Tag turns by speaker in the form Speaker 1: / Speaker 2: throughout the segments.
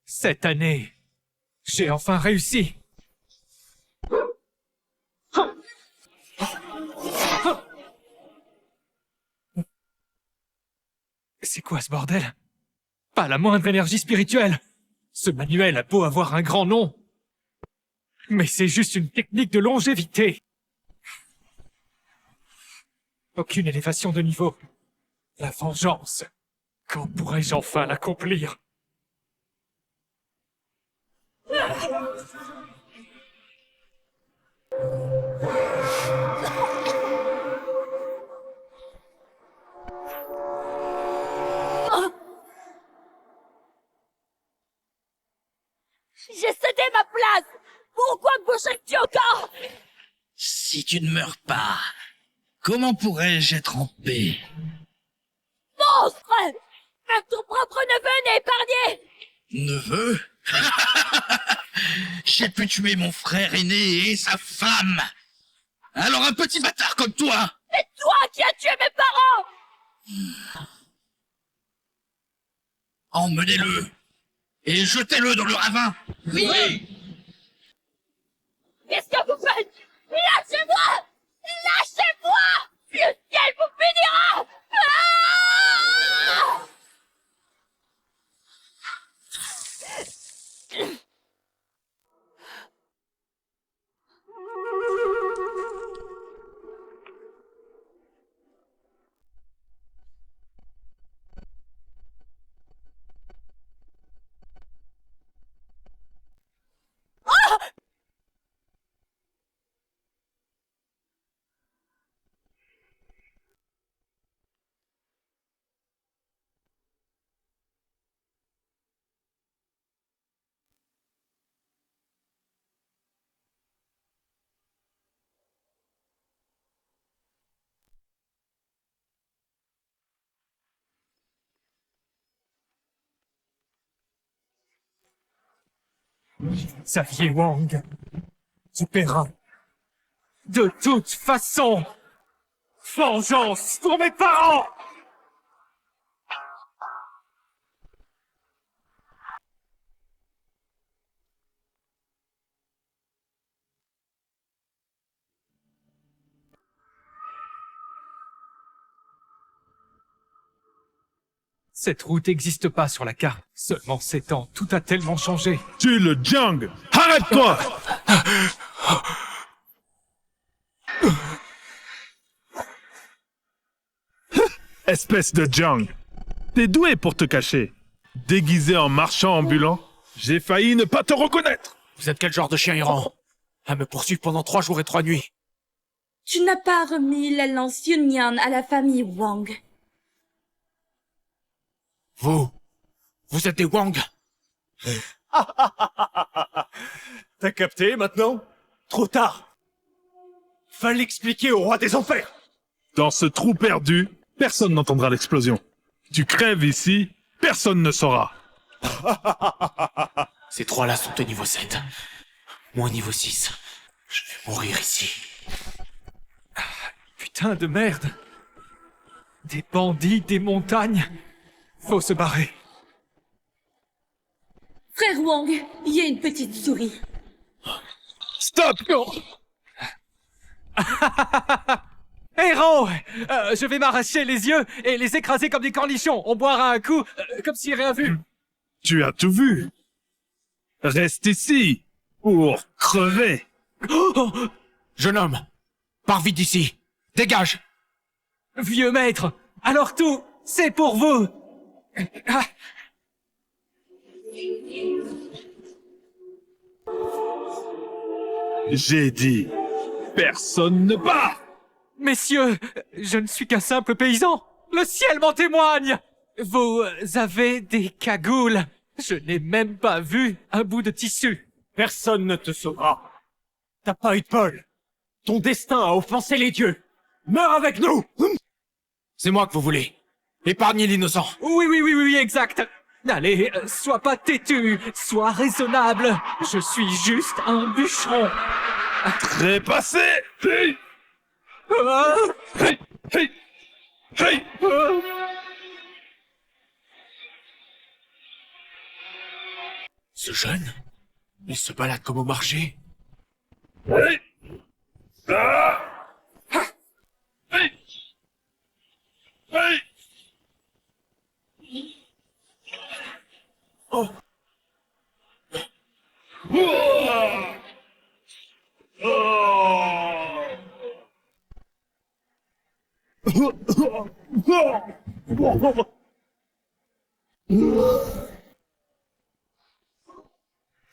Speaker 1: Cette année, j'ai enfin réussi. C'est quoi ce bordel? Pas la moindre énergie spirituelle. Ce manuel a beau avoir un grand nom, mais c'est juste une technique de longévité. Aucune élévation de niveau. La vengeance. Quand pourrais-je enfin l'accomplir?
Speaker 2: J'ai cédé ma place. Pourquoi me bouger encore?
Speaker 3: Si tu ne meurs pas, comment pourrais-je être en paix?
Speaker 2: Monstre! Même ton propre neveu n'est épargné.
Speaker 3: Neveu? J'ai pu tuer mon frère aîné et sa femme. Alors un petit bâtard comme toi.
Speaker 2: C'est toi qui as tué mes parents.
Speaker 3: Emmenez-le et jetez-le dans le ravin. Oui.
Speaker 2: Qu'est-ce que vous faites? Lâchez-moi! Lâchez-moi! Le ciel vous punira! Ah!
Speaker 1: Xavier Wang, tu paieras. De toute façon, vengeance pour mes parents! Cette route n'existe pas sur la carte. Seulement 7 ans, tout a tellement changé.
Speaker 4: Tu es le Jiang! Arrête-toi! Espèce de Jiang! T'es doué pour te cacher. Déguisé en marchand ambulant, j'ai failli ne pas te reconnaître!
Speaker 1: Vous êtes quel genre de chien errant? À me poursuivre pendant 3 jours et 3 nuits.
Speaker 2: Tu n'as pas remis la lance Yunyan à la famille Wang.
Speaker 1: Vous êtes des Wang?
Speaker 5: T'as capté maintenant? Trop tard. Fallait expliquer au roi des enfers.
Speaker 4: Dans ce trou perdu, personne n'entendra l'explosion. Tu crèves ici, personne ne saura.
Speaker 1: Ces 3-là sont au niveau 7. Moi au niveau 6. Je vais mourir ici. Putain de merde. Des bandits, des montagnes. Faut se barrer.
Speaker 2: Frère Wang, il y a une petite souris.
Speaker 4: Stop!
Speaker 1: Héros! Je vais m'arracher les yeux et les écraser comme des cornichons. On boira un coup, comme si rien vu.
Speaker 4: Tu as tout vu. Reste ici, pour crever.
Speaker 1: Jeune homme, pars vite d'ici. Dégage! Vieux maître, alors tout, c'est pour vous! Ah.
Speaker 4: J'ai dit, personne ne part!
Speaker 1: Messieurs, je ne suis qu'un simple paysan. Le ciel m'en témoigne. Vous avez des cagoules. Je n'ai même pas vu un bout de tissu.
Speaker 5: Personne ne te sauvera. T'as pas eu de bol. Ton destin a offensé les dieux. Meurs avec nous!
Speaker 1: C'est moi que vous voulez.
Speaker 5: Épargnez l'innocent.
Speaker 1: Oui, exact. Allez, sois pas têtu, sois raisonnable. Je suis juste un bûcheron.
Speaker 4: Trépassé! Hey!
Speaker 1: Ah,
Speaker 4: Hey! Hey! Hey!
Speaker 5: Ce jeune, il se balade comme au marché.
Speaker 4: Hey! Ah! Hey! Hey!
Speaker 5: Oh.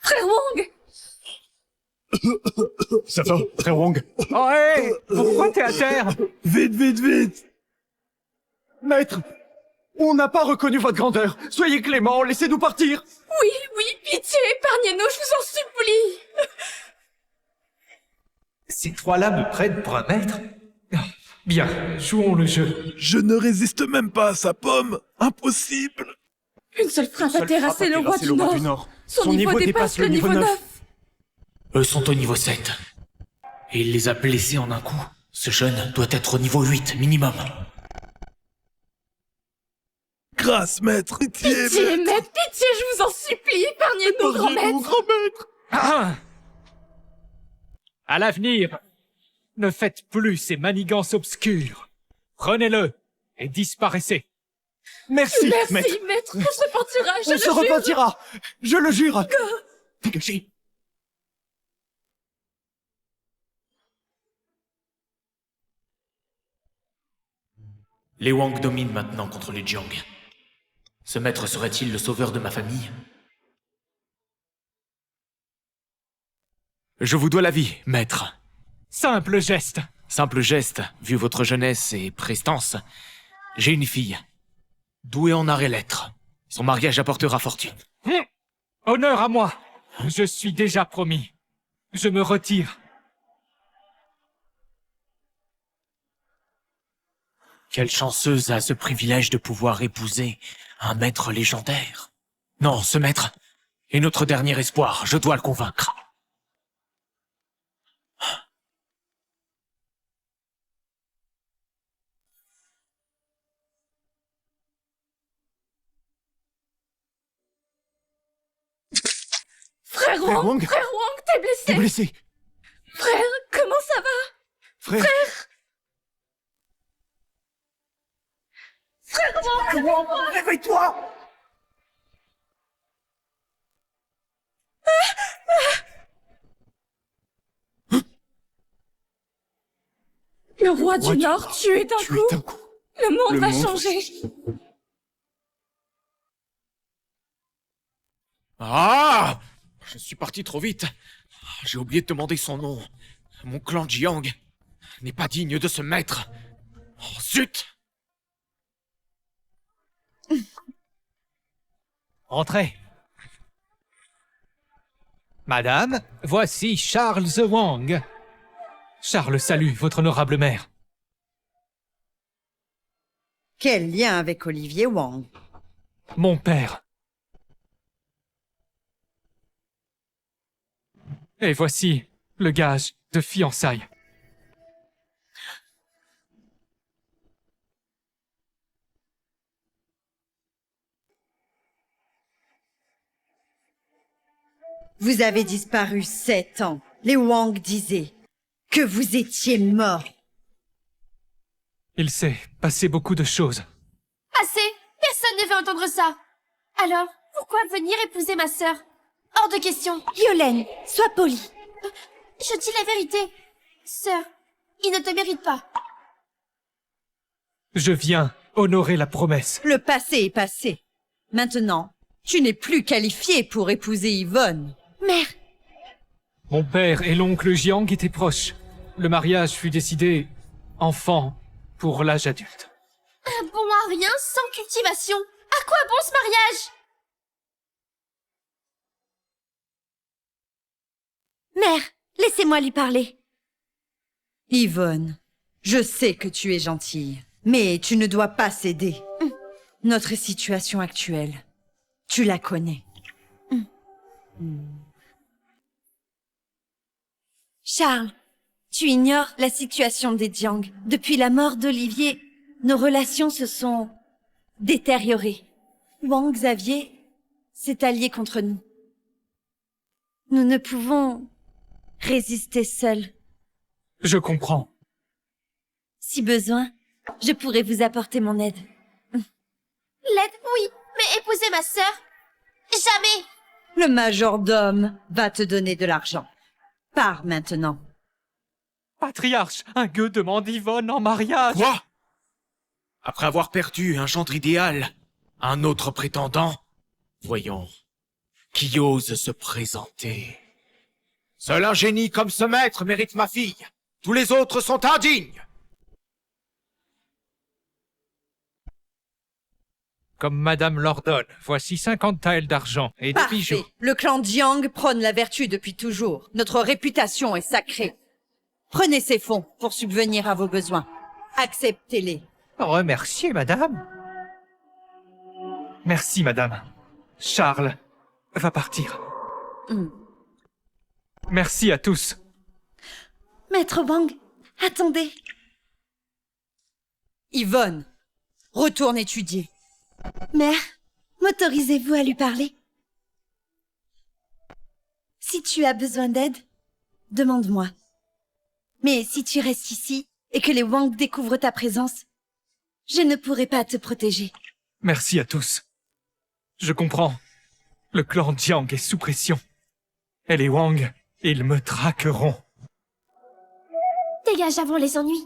Speaker 2: Frère Wong!
Speaker 5: Ça va, frère Wong?
Speaker 1: oh, hé, pourquoi t'es à terre?
Speaker 4: Vite, vite, vite!
Speaker 5: Maître, on n'a pas reconnu votre grandeur. Soyez clément, laissez-nous partir.
Speaker 2: Oui, pitié, épargnez-nous, je vous en supplie!
Speaker 1: Ces trois-là me prennent pour un maître? Ah, bien, jouons le jeu.
Speaker 4: Je ne résiste même pas à sa pomme! Impossible!
Speaker 2: Une seule frappe a terrassé le roi du Nord. Son niveau dépasse le niveau 9.
Speaker 5: Eux sont au niveau 7. Et il les a blessés en un coup. Ce jeune doit être au niveau 8, minimum.
Speaker 4: Grâce, maître! Pitié,
Speaker 2: Pitié, maître, pitié, je vous en supplie, épargnez-nous, grand maître!
Speaker 1: Ah. À l'avenir, ne faites plus ces manigances obscures. Prenez-le et disparaissez.
Speaker 5: Merci, maître.
Speaker 2: Merci, maître, on se repentira, je
Speaker 5: On
Speaker 2: le
Speaker 5: se
Speaker 2: jure.
Speaker 5: repentira. Je le jure. Dégagez. Les Wang dominent maintenant contre les Jiang. Ce maître serait-il le sauveur de ma famille? Je vous dois la vie, maître.
Speaker 1: Simple geste.
Speaker 5: Simple geste, vu votre jeunesse et prestance. J'ai une fille, douée en arts et lettres. Son mariage apportera fortune.
Speaker 1: Honneur à moi. Je suis déjà promis. Je me retire.
Speaker 5: Quelle chanceuse a ce privilège de pouvoir épouser un maître légendaire. Non, ce maître est notre dernier espoir, je dois le convaincre.
Speaker 2: Frère Wang, t'es blessé?
Speaker 5: blessé.
Speaker 2: Frère, comment ça va?
Speaker 5: Frère.
Speaker 2: Frère Wang,
Speaker 5: Réveille-toi.
Speaker 2: le roi du Nord tué d'un coup. Le monde va changer.
Speaker 5: Ah! Je suis parti trop vite. J'ai oublié de demander son nom. Mon clan Jiang n'est pas digne de ce maître. Oh, zut!
Speaker 1: Entrez. Madame, voici Charles Wang. Charles salue votre honorable mère.
Speaker 6: Quel lien avec Olivier Wang?
Speaker 1: Mon père. Et voici le gage de fiançailles.
Speaker 6: Vous avez disparu 7 ans. Les Wang disaient que vous étiez mort.
Speaker 1: Il s'est passé beaucoup de choses.
Speaker 2: Assez! Personne ne veut entendre ça! Alors, pourquoi venir épouser ma sœur? Hors de question!
Speaker 6: Yolène, sois polie.
Speaker 2: Je dis la vérité! Sœur, il ne te mérite pas!
Speaker 1: Je viens honorer la promesse.
Speaker 6: Le passé est passé. Maintenant, tu n'es plus qualifiée pour épouser Yvonne.
Speaker 2: Mère!
Speaker 1: Mon père et l'oncle Jiang étaient proches. Le mariage fut décidé enfant pour l'âge adulte.
Speaker 2: Un bon à rien sans cultivation! À quoi bon ce mariage?
Speaker 6: Mère, laissez-moi lui parler. Yvonne, je sais que tu es gentille, mais tu ne dois pas céder. Notre situation actuelle, tu la connais. Charles, tu ignores la situation des Jiang. Depuis la mort d'Olivier, nos relations se sont détériorées. Wang Xavier s'est allié contre nous. Nous ne pouvons résister seuls.
Speaker 1: Je comprends.
Speaker 6: Si besoin, je pourrais vous apporter mon aide.
Speaker 2: L'aide, oui, mais épouser ma sœur? Jamais!
Speaker 6: Le majordome va te donner de l'argent. Pars maintenant.
Speaker 1: Patriarche, un gueux demande Yvonne en mariage.
Speaker 5: Quoi? Après avoir perdu un gendre idéal, un autre prétendant? Voyons, qui ose se présenter? Seul un génie comme ce maître mérite ma fille. Tous les autres sont indignes.
Speaker 1: Comme Madame l'ordonne, voici 50 taels d'argent et des
Speaker 6: Parfait.
Speaker 1: bijoux.
Speaker 6: Le clan Jiang prône la vertu depuis toujours. Notre réputation est sacrée. Prenez ces fonds pour subvenir à vos besoins. Acceptez-les.
Speaker 1: Remerciez, madame. Merci, madame. Charles va partir. Merci à tous.
Speaker 6: Maître Wang, attendez. Yvonne, retourne étudier. Mère, m'autorisez-vous à lui parler? Si tu as besoin d'aide, demande-moi. Mais si tu restes ici et que les Wang découvrent ta présence, je ne pourrai pas te protéger.
Speaker 1: Merci à tous. Je comprends. Le clan Jiang est sous pression. Et les Wang, ils me traqueront.
Speaker 2: Dégage avant les ennuis.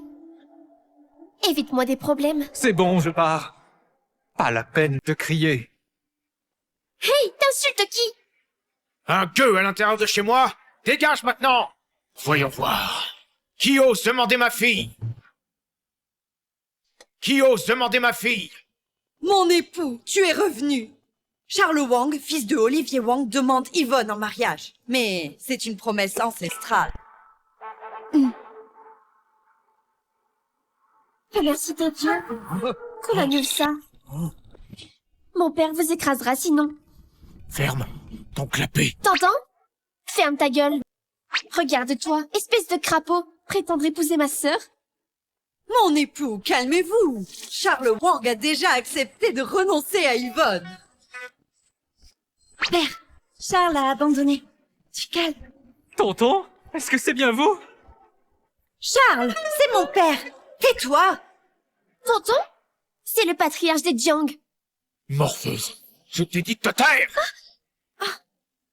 Speaker 2: Évite-moi des problèmes.
Speaker 1: C'est bon, je pars. Pas la peine de crier.
Speaker 2: Hey, t'insultes qui?
Speaker 5: Un gueux à l'intérieur de chez moi? Dégage maintenant! Voyons voir. Qui ose demander ma fille? Qui ose demander ma fille?
Speaker 6: Mon époux, tu es revenu. Charles Wang, fils de Olivier Wang, demande Yvonne en mariage. Mais c'est une promesse ancestrale.
Speaker 2: Merci de Dieu qu'on annule ça. Mon père vous écrasera sinon.
Speaker 5: Ferme ton clapet.
Speaker 2: T'entends? Ferme ta gueule. Regarde-toi, espèce de crapaud. Prétendre épouser ma sœur?
Speaker 6: Mon époux, calmez-vous. Charles Wang a déjà accepté de renoncer à Yvonne. Père, Charles a abandonné. Tu calmes.
Speaker 1: Tonton, est-ce que c'est bien vous?
Speaker 6: Charles, c'est mon père. Tais-toi.
Speaker 2: Tonton? C'est le patriarche des Jiang.
Speaker 5: Morpheuse, je t'ai dit de te taire!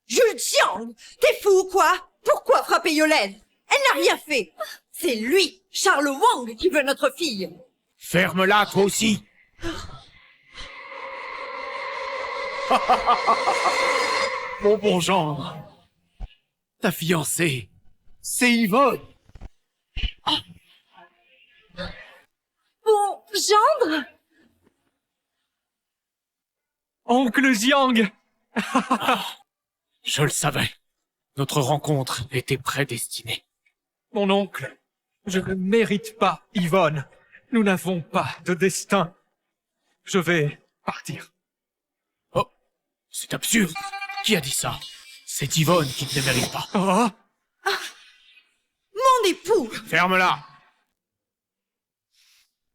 Speaker 6: Jules Jiang, t'es fou ou quoi? Pourquoi frapper Yolène? Elle n'a rien fait. C'est lui, Charles Wang, qui veut notre fille.
Speaker 5: Ferme-la, toi aussi! Mon bon gendre! Ta fiancée, c'est Yvonne!
Speaker 6: Bon gendre?
Speaker 1: Oncle Jiang!
Speaker 5: Je le savais. Notre rencontre était prédestinée.
Speaker 1: Mon oncle, je ne mérite pas Yvonne. Nous n'avons pas de destin. Je vais partir.
Speaker 5: Oh, c'est absurde. Qui a dit ça? C'est Yvonne qui ne le mérite pas.
Speaker 1: Oh,
Speaker 6: Mon époux.
Speaker 5: Ferme-la!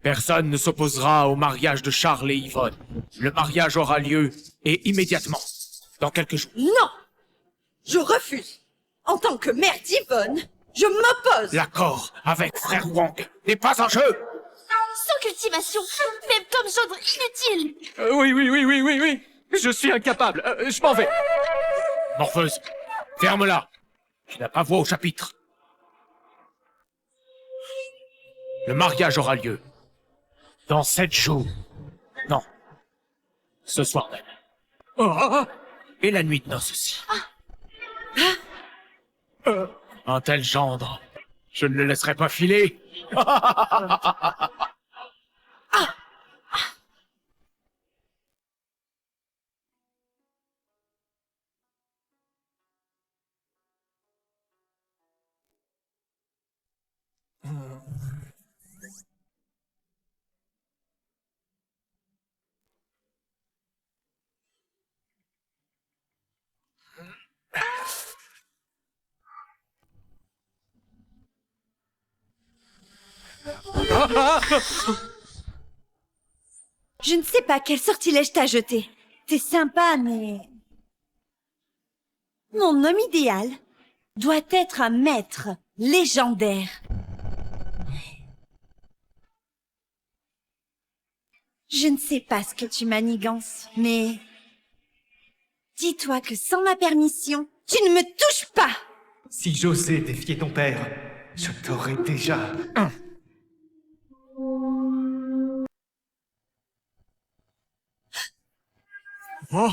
Speaker 5: Personne ne s'opposera au mariage de Charles et Yvonne. Le mariage aura lieu, et immédiatement, dans quelques jours.
Speaker 6: Non. Je refuse. En tant que mère d'Yvonne, je m'oppose.
Speaker 5: L'accord avec frère Wang n'est pas un jeu!
Speaker 2: Sans cultivation, même comme gendre inutile.
Speaker 1: oui. Je suis incapable. Je m'en vais.
Speaker 5: Morpheuse, ferme-la! Tu n'as pas voix au chapitre. Le mariage aura lieu dans 7 jours. Non, ce soir même.
Speaker 1: Oh,
Speaker 5: Et la nuit de noces aussi. Un tel gendre, je ne le laisserai pas filer.
Speaker 6: Je ne sais pas quel sortilège t'as jeté. T'es sympa, mais... Mon homme idéal doit être un maître légendaire. Je ne sais pas ce que tu manigances, mais... Dis-toi que sans ma permission, tu ne me touches pas!
Speaker 1: Si j'osais défier ton père, je t'aurais déjà...
Speaker 5: Oh.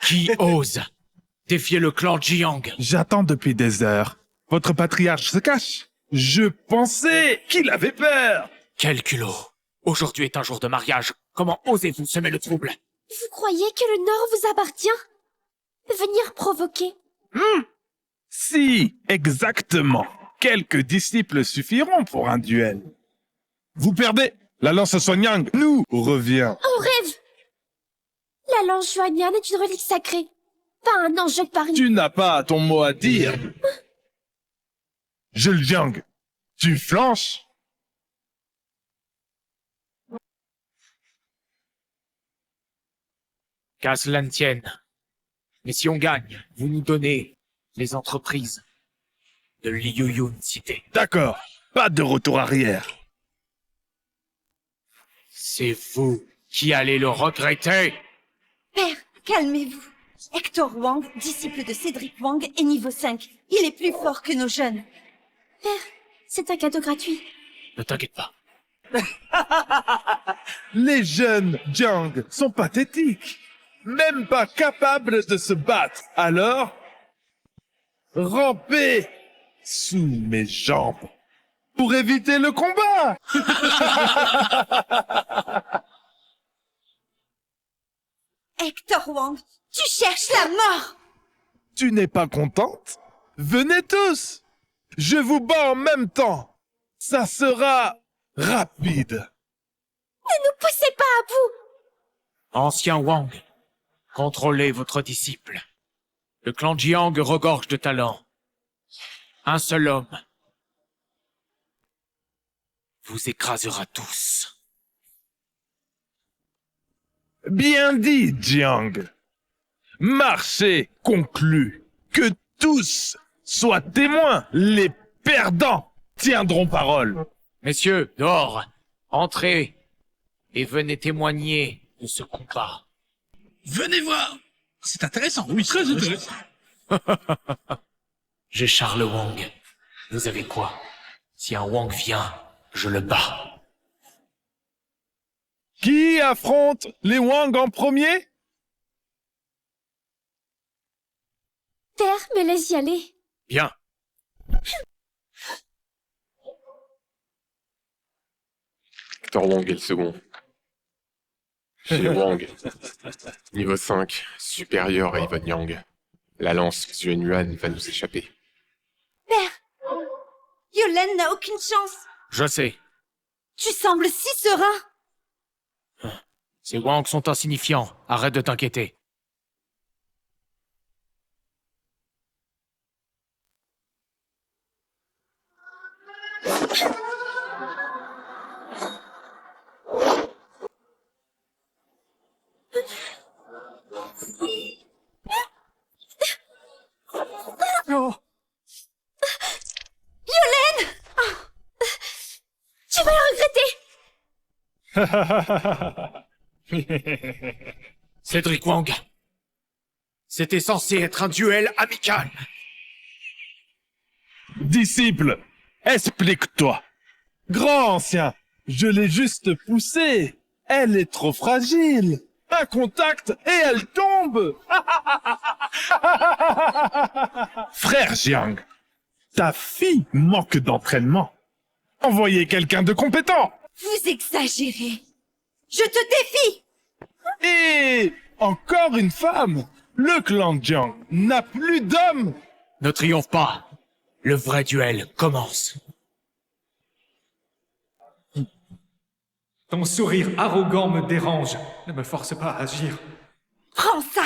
Speaker 5: Qui ose défier le clan Jiang?
Speaker 4: J'attends depuis des heures. Votre patriarche se cache. Je pensais qu'il avait peur.
Speaker 5: Quel culot! Aujourd'hui est un jour de mariage. Comment osez-vous semer le trouble?
Speaker 2: Vous croyez que le Nord vous appartient? Venir provoquer?
Speaker 4: Si, exactement. Quelques disciples suffiront pour un duel. Vous perdez. La lance Soignang nous revient.
Speaker 2: On rêve! La lance Joannian est une relique sacrée, pas un enjeu de pari.
Speaker 4: Tu n'as pas ton mot à dire. Zhejiang, tu flanches?
Speaker 5: Qu'à cela ne tienne. Mais si on gagne, vous nous donnez les entreprises de Liyuyun Cité.
Speaker 4: D'accord. Pas de retour arrière.
Speaker 5: C'est vous qui allez le regretter.
Speaker 6: Père, calmez-vous. Hector Wang, disciple de Cédric Wang, est niveau 5. Il est plus fort que nos jeunes.
Speaker 2: Père, c'est un cadeau gratuit.
Speaker 5: Ne t'inquiète pas.
Speaker 4: Les jeunes Jiang sont pathétiques. Même pas capables de se battre. Alors, rampez sous mes jambes pour éviter le combat.
Speaker 6: Hector Wang, tu cherches la mort!
Speaker 4: Tu n'es pas contente? Venez tous. Je vous bats en même temps. Ça sera rapide.
Speaker 2: Ne nous poussez pas à bout!
Speaker 5: Ancien Wang, contrôlez votre disciple. Le clan Jiang regorge de talent. Un seul homme vous écrasera tous.
Speaker 4: Bien dit, Jiang. Marché conclu. Que tous soient témoins. Les perdants tiendront parole.
Speaker 5: Messieurs, dehors, entrez et venez témoigner de ce combat.
Speaker 3: Venez voir. C'est intéressant. Oui, très intéressant.
Speaker 5: J'ai Charles Wang. Vous avez quoi? Si un Wang vient, je le bats.
Speaker 4: Qui affronte les Wang en premier?
Speaker 2: Père, me laisse y aller.
Speaker 5: Bien.
Speaker 7: Hector Wang est le second. Chez Wang, niveau 5, supérieur à Ivan Yang. La lance Xuanyuan va nous échapper.
Speaker 6: Père, Yolen n'a aucune chance.
Speaker 5: Je sais.
Speaker 6: Tu sembles si serein.
Speaker 5: Ces Wang sont insignifiants. Arrête de t'inquiéter.
Speaker 6: Yolen!
Speaker 2: Tu vas le regretter.
Speaker 5: Cédric Wang. C'était censé être un duel amical.
Speaker 4: Disciple, explique-toi. Grand ancien, je l'ai juste poussée. Elle est trop fragile. Un contact et elle tombe. Frère Jiang, ta fille manque d'entraînement. Envoyez quelqu'un de compétent.
Speaker 6: Vous exagérez. Je te défie.
Speaker 4: Et encore une femme. Le clan Jiang n'a plus d'hommes.
Speaker 5: Ne triomphe pas. Le vrai duel commence.
Speaker 1: Ton sourire arrogant me dérange. Ne me force pas à agir.
Speaker 6: Prends ça.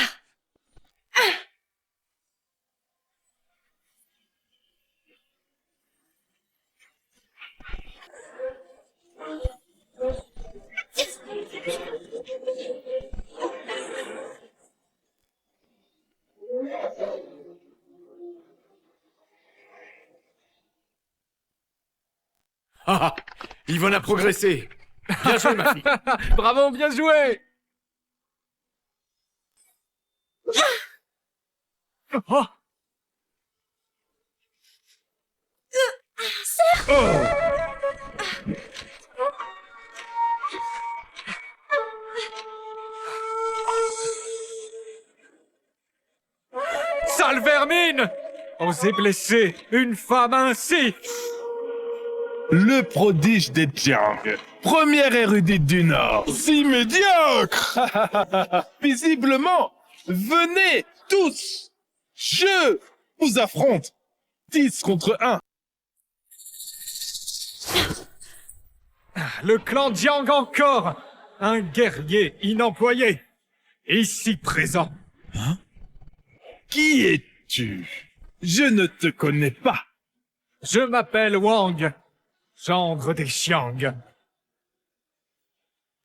Speaker 5: Ah, Yvonne a progressé. Bien joué, ma fille.
Speaker 1: Bravo, bien joué. Oh. Sale vermine! Oser blesser une femme ainsi!
Speaker 4: Le prodige des Jiang, première érudite du Nord, si médiocre. Visiblement, venez tous. Je vous affronte. 10 contre 1.
Speaker 1: Le clan Jiang encore! Un guerrier inemployé! Ici présent!
Speaker 4: Qui es-tu? Je ne te connais pas.
Speaker 1: Je m'appelle Wang, gendre des Xiang.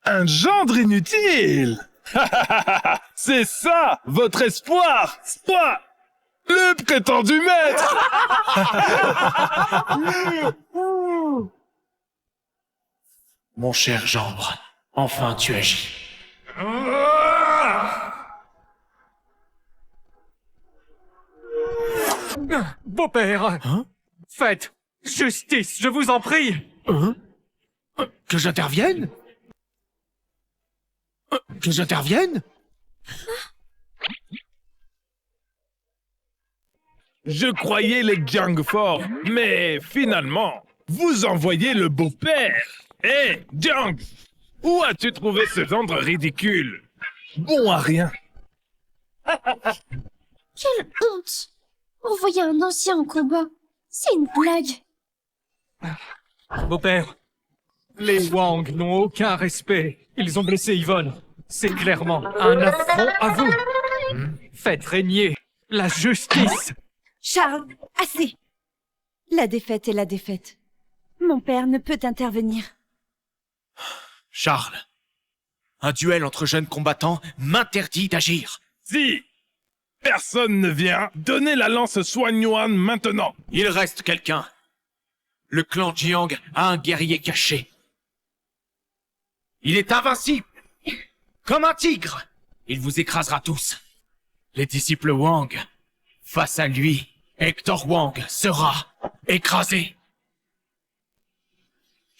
Speaker 4: Un gendre inutile. C'est ça, votre espoir, toi, le prétendu maître.
Speaker 5: Mon cher gendre, enfin tu agis.
Speaker 1: Beau-père! Faites justice, je vous en prie!
Speaker 5: Que j'intervienne? Que j'intervienne?
Speaker 4: Je croyais les Jiang forts, mais finalement, vous envoyez le beau-père. Hé, Jiang, où as-tu trouvé ce gendre ridicule? Bon à rien.
Speaker 2: Quelle honte! Envoyer un ancien en combat, c'est une blague.
Speaker 1: Beau-père, les Wang n'ont aucun respect. Ils ont blessé Yvonne. C'est clairement un affront à vous. Faites régner la justice.
Speaker 6: Charles, assez. La défaite est la défaite. Mon père ne peut intervenir.
Speaker 5: Charles, un duel entre jeunes combattants m'interdit d'agir.
Speaker 4: Si personne ne vient, donnez la lance Xuan Yuan maintenant.
Speaker 5: Il reste quelqu'un. Le clan Jiang a un guerrier caché. Il est invincible. Comme un tigre. Il vous écrasera tous. Les disciples Wang. Face à lui, Hector Wang sera écrasé.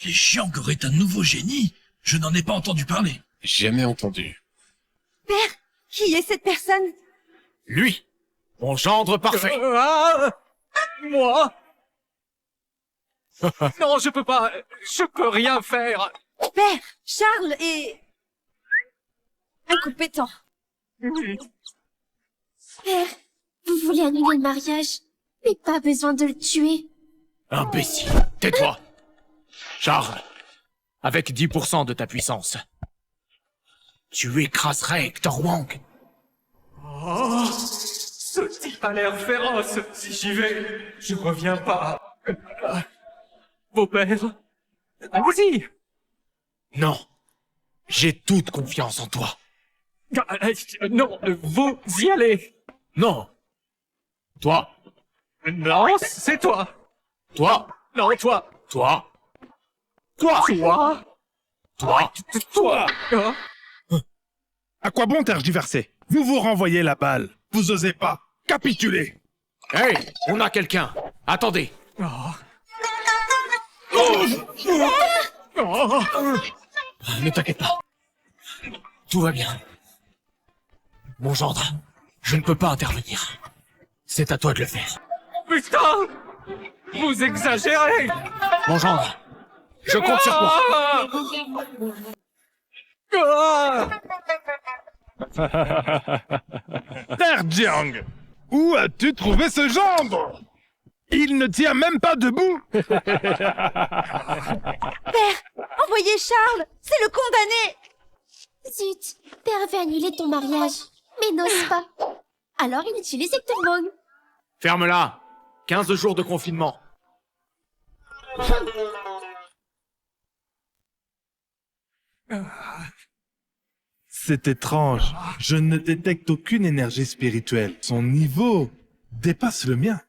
Speaker 3: Les Jiang auraient un nouveau génie? Je n'en ai pas entendu parler.
Speaker 7: Jamais entendu.
Speaker 6: Qui est cette personne?
Speaker 5: Lui, mon gendre parfait.
Speaker 1: Moi? Non, je peux pas. Je peux rien faire.
Speaker 6: Père, Charles est... incompétent.
Speaker 2: Père, vous voulez annuler le mariage, mais pas besoin de le tuer.
Speaker 5: Imbécile, tais-toi. Charles, avec 10% de ta puissance, tu écraserais Hector Wang.
Speaker 1: Oh, ce type a l'air féroce. Si j'y vais, je reviens pas. Beau-père, allez-y.
Speaker 5: Non, j'ai toute confiance en toi.
Speaker 1: Non, vous y allez.
Speaker 5: Non. Toi,
Speaker 1: Non, c'est toi.
Speaker 5: toi,
Speaker 1: Non, toi.
Speaker 5: toi, toi,
Speaker 1: Toi.
Speaker 5: toi.
Speaker 1: Toi. Oh.
Speaker 4: À quoi bon tergiverser? Vous vous renvoyez la balle. Vous osez pas capituler.
Speaker 5: Hey, on a quelqu'un. Attendez.
Speaker 1: Oh.
Speaker 5: Ne t'inquiète pas. Tout va bien. Mon gendre, je ne peux pas intervenir. C'est à toi de le faire.
Speaker 1: Putain! Vous exagérez!
Speaker 5: Mon gendre, je compte sur toi.
Speaker 4: Père Jiang, où as-tu trouvé ce gendre? Il ne tient même pas debout.
Speaker 6: Envoyez Charles! C'est le condamné!
Speaker 2: Zut, Père veut annuler ton mariage, mais n'ose pas. Alors il utilise Hector Wang.
Speaker 5: Ferme-la. 15 jours de confinement.
Speaker 4: C'est étrange. Je ne détecte aucune énergie spirituelle. Son niveau dépasse le mien.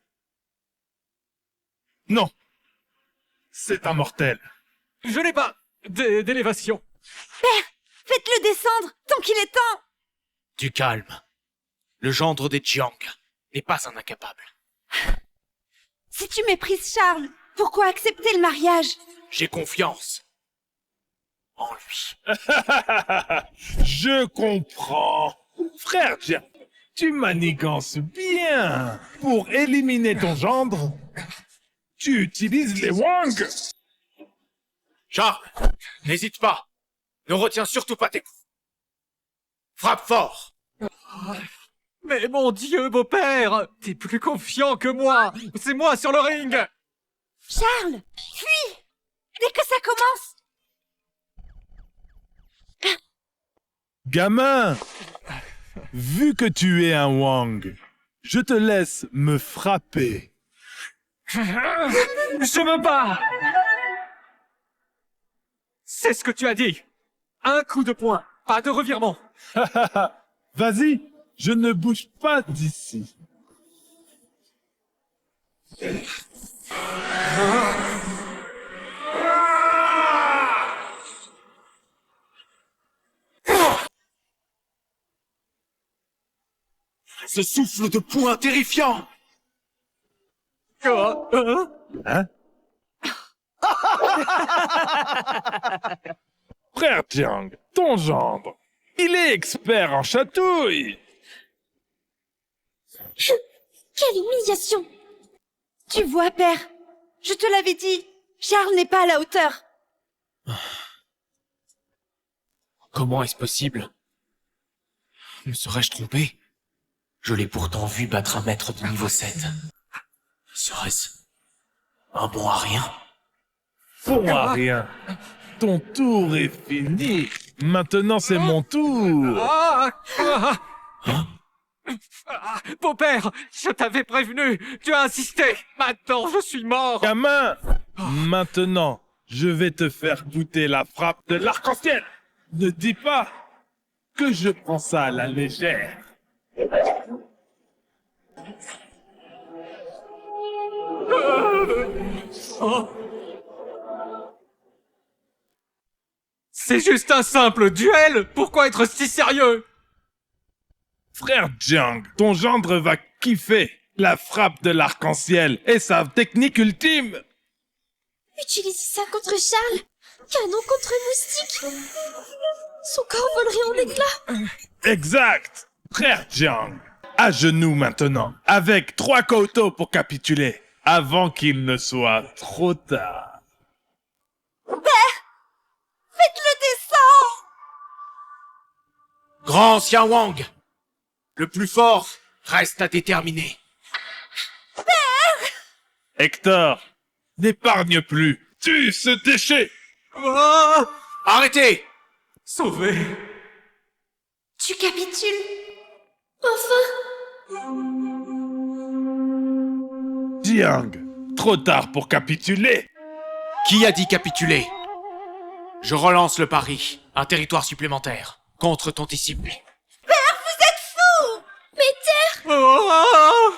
Speaker 4: Non. C'est un mortel.
Speaker 1: Je n'ai pas d'élévation.
Speaker 6: Faites-le descendre, tant qu'il est temps.
Speaker 5: Du calme. Le gendre des Jiang n'est pas un incapable.
Speaker 6: Si tu méprises Charles, pourquoi accepter le mariage?
Speaker 5: J'ai confiance en lui.
Speaker 4: Je comprends. Frère Jiang, tu manigances bien. Pour éliminer ton gendre, tu utilises les Wang.
Speaker 5: Charles, n'hésite pas. Ne retiens surtout pas tes coups. Frappe fort.
Speaker 1: Mais mon Dieu, beau-père, t'es plus confiant que moi. C'est moi sur le ring.
Speaker 6: Charles, fuis! Dès que ça commence!
Speaker 4: Gamin, vu que tu es un Wang, je te laisse me frapper.
Speaker 1: Je me bats. C'est ce que tu as dit. Un coup de poing, pas de revirement.
Speaker 4: Vas-y, je ne bouge pas d'ici.
Speaker 5: Ce souffle de poing terrifiant.
Speaker 4: Hein? Frère Jiang, ton gendre, il est expert en chatouille.
Speaker 6: Quelle humiliation! Tu vois, père, je te l'avais dit, Charles n'est pas à la hauteur.
Speaker 5: Comment est-ce possible? Me serais-je trompé? Je l'ai pourtant vu battre un maître de niveau 7. Serait-ce un bon à rien?
Speaker 4: Bon à rien. Ton tour est fini. Maintenant c'est mon tour.
Speaker 1: Beau-père, je t'avais prévenu. Tu as insisté. Maintenant, je suis mort.
Speaker 4: Gamin, maintenant je vais te faire goûter la frappe de l'arc-en-ciel. Ne dis pas que je prends ça à la légère.
Speaker 1: C'est juste un simple duel. Pourquoi être si sérieux?
Speaker 4: Frère Jiang, ton gendre va kiffer la frappe de l'arc-en-ciel et sa technique ultime.
Speaker 2: Utilise ça contre Charles. Canon contre moustique. Son corps volerait en éclats.
Speaker 4: Exact. Frère Jiang, à genoux maintenant, avec 3 koto pour capituler, avant qu'il ne soit trop tard.
Speaker 6: Faites-le descendre!
Speaker 5: Grand Xian Wang, le plus fort reste à déterminer.
Speaker 4: Hector, n'épargne plus. Tue ce déchet.
Speaker 1: Ah,
Speaker 5: Arrêtez!
Speaker 1: sauvé.
Speaker 6: Tu capitules?
Speaker 4: Jiang, trop tard pour capituler.
Speaker 5: Qui a dit capituler? Je relance le pari. Un territoire supplémentaire contre ton disciple.
Speaker 1: Oh,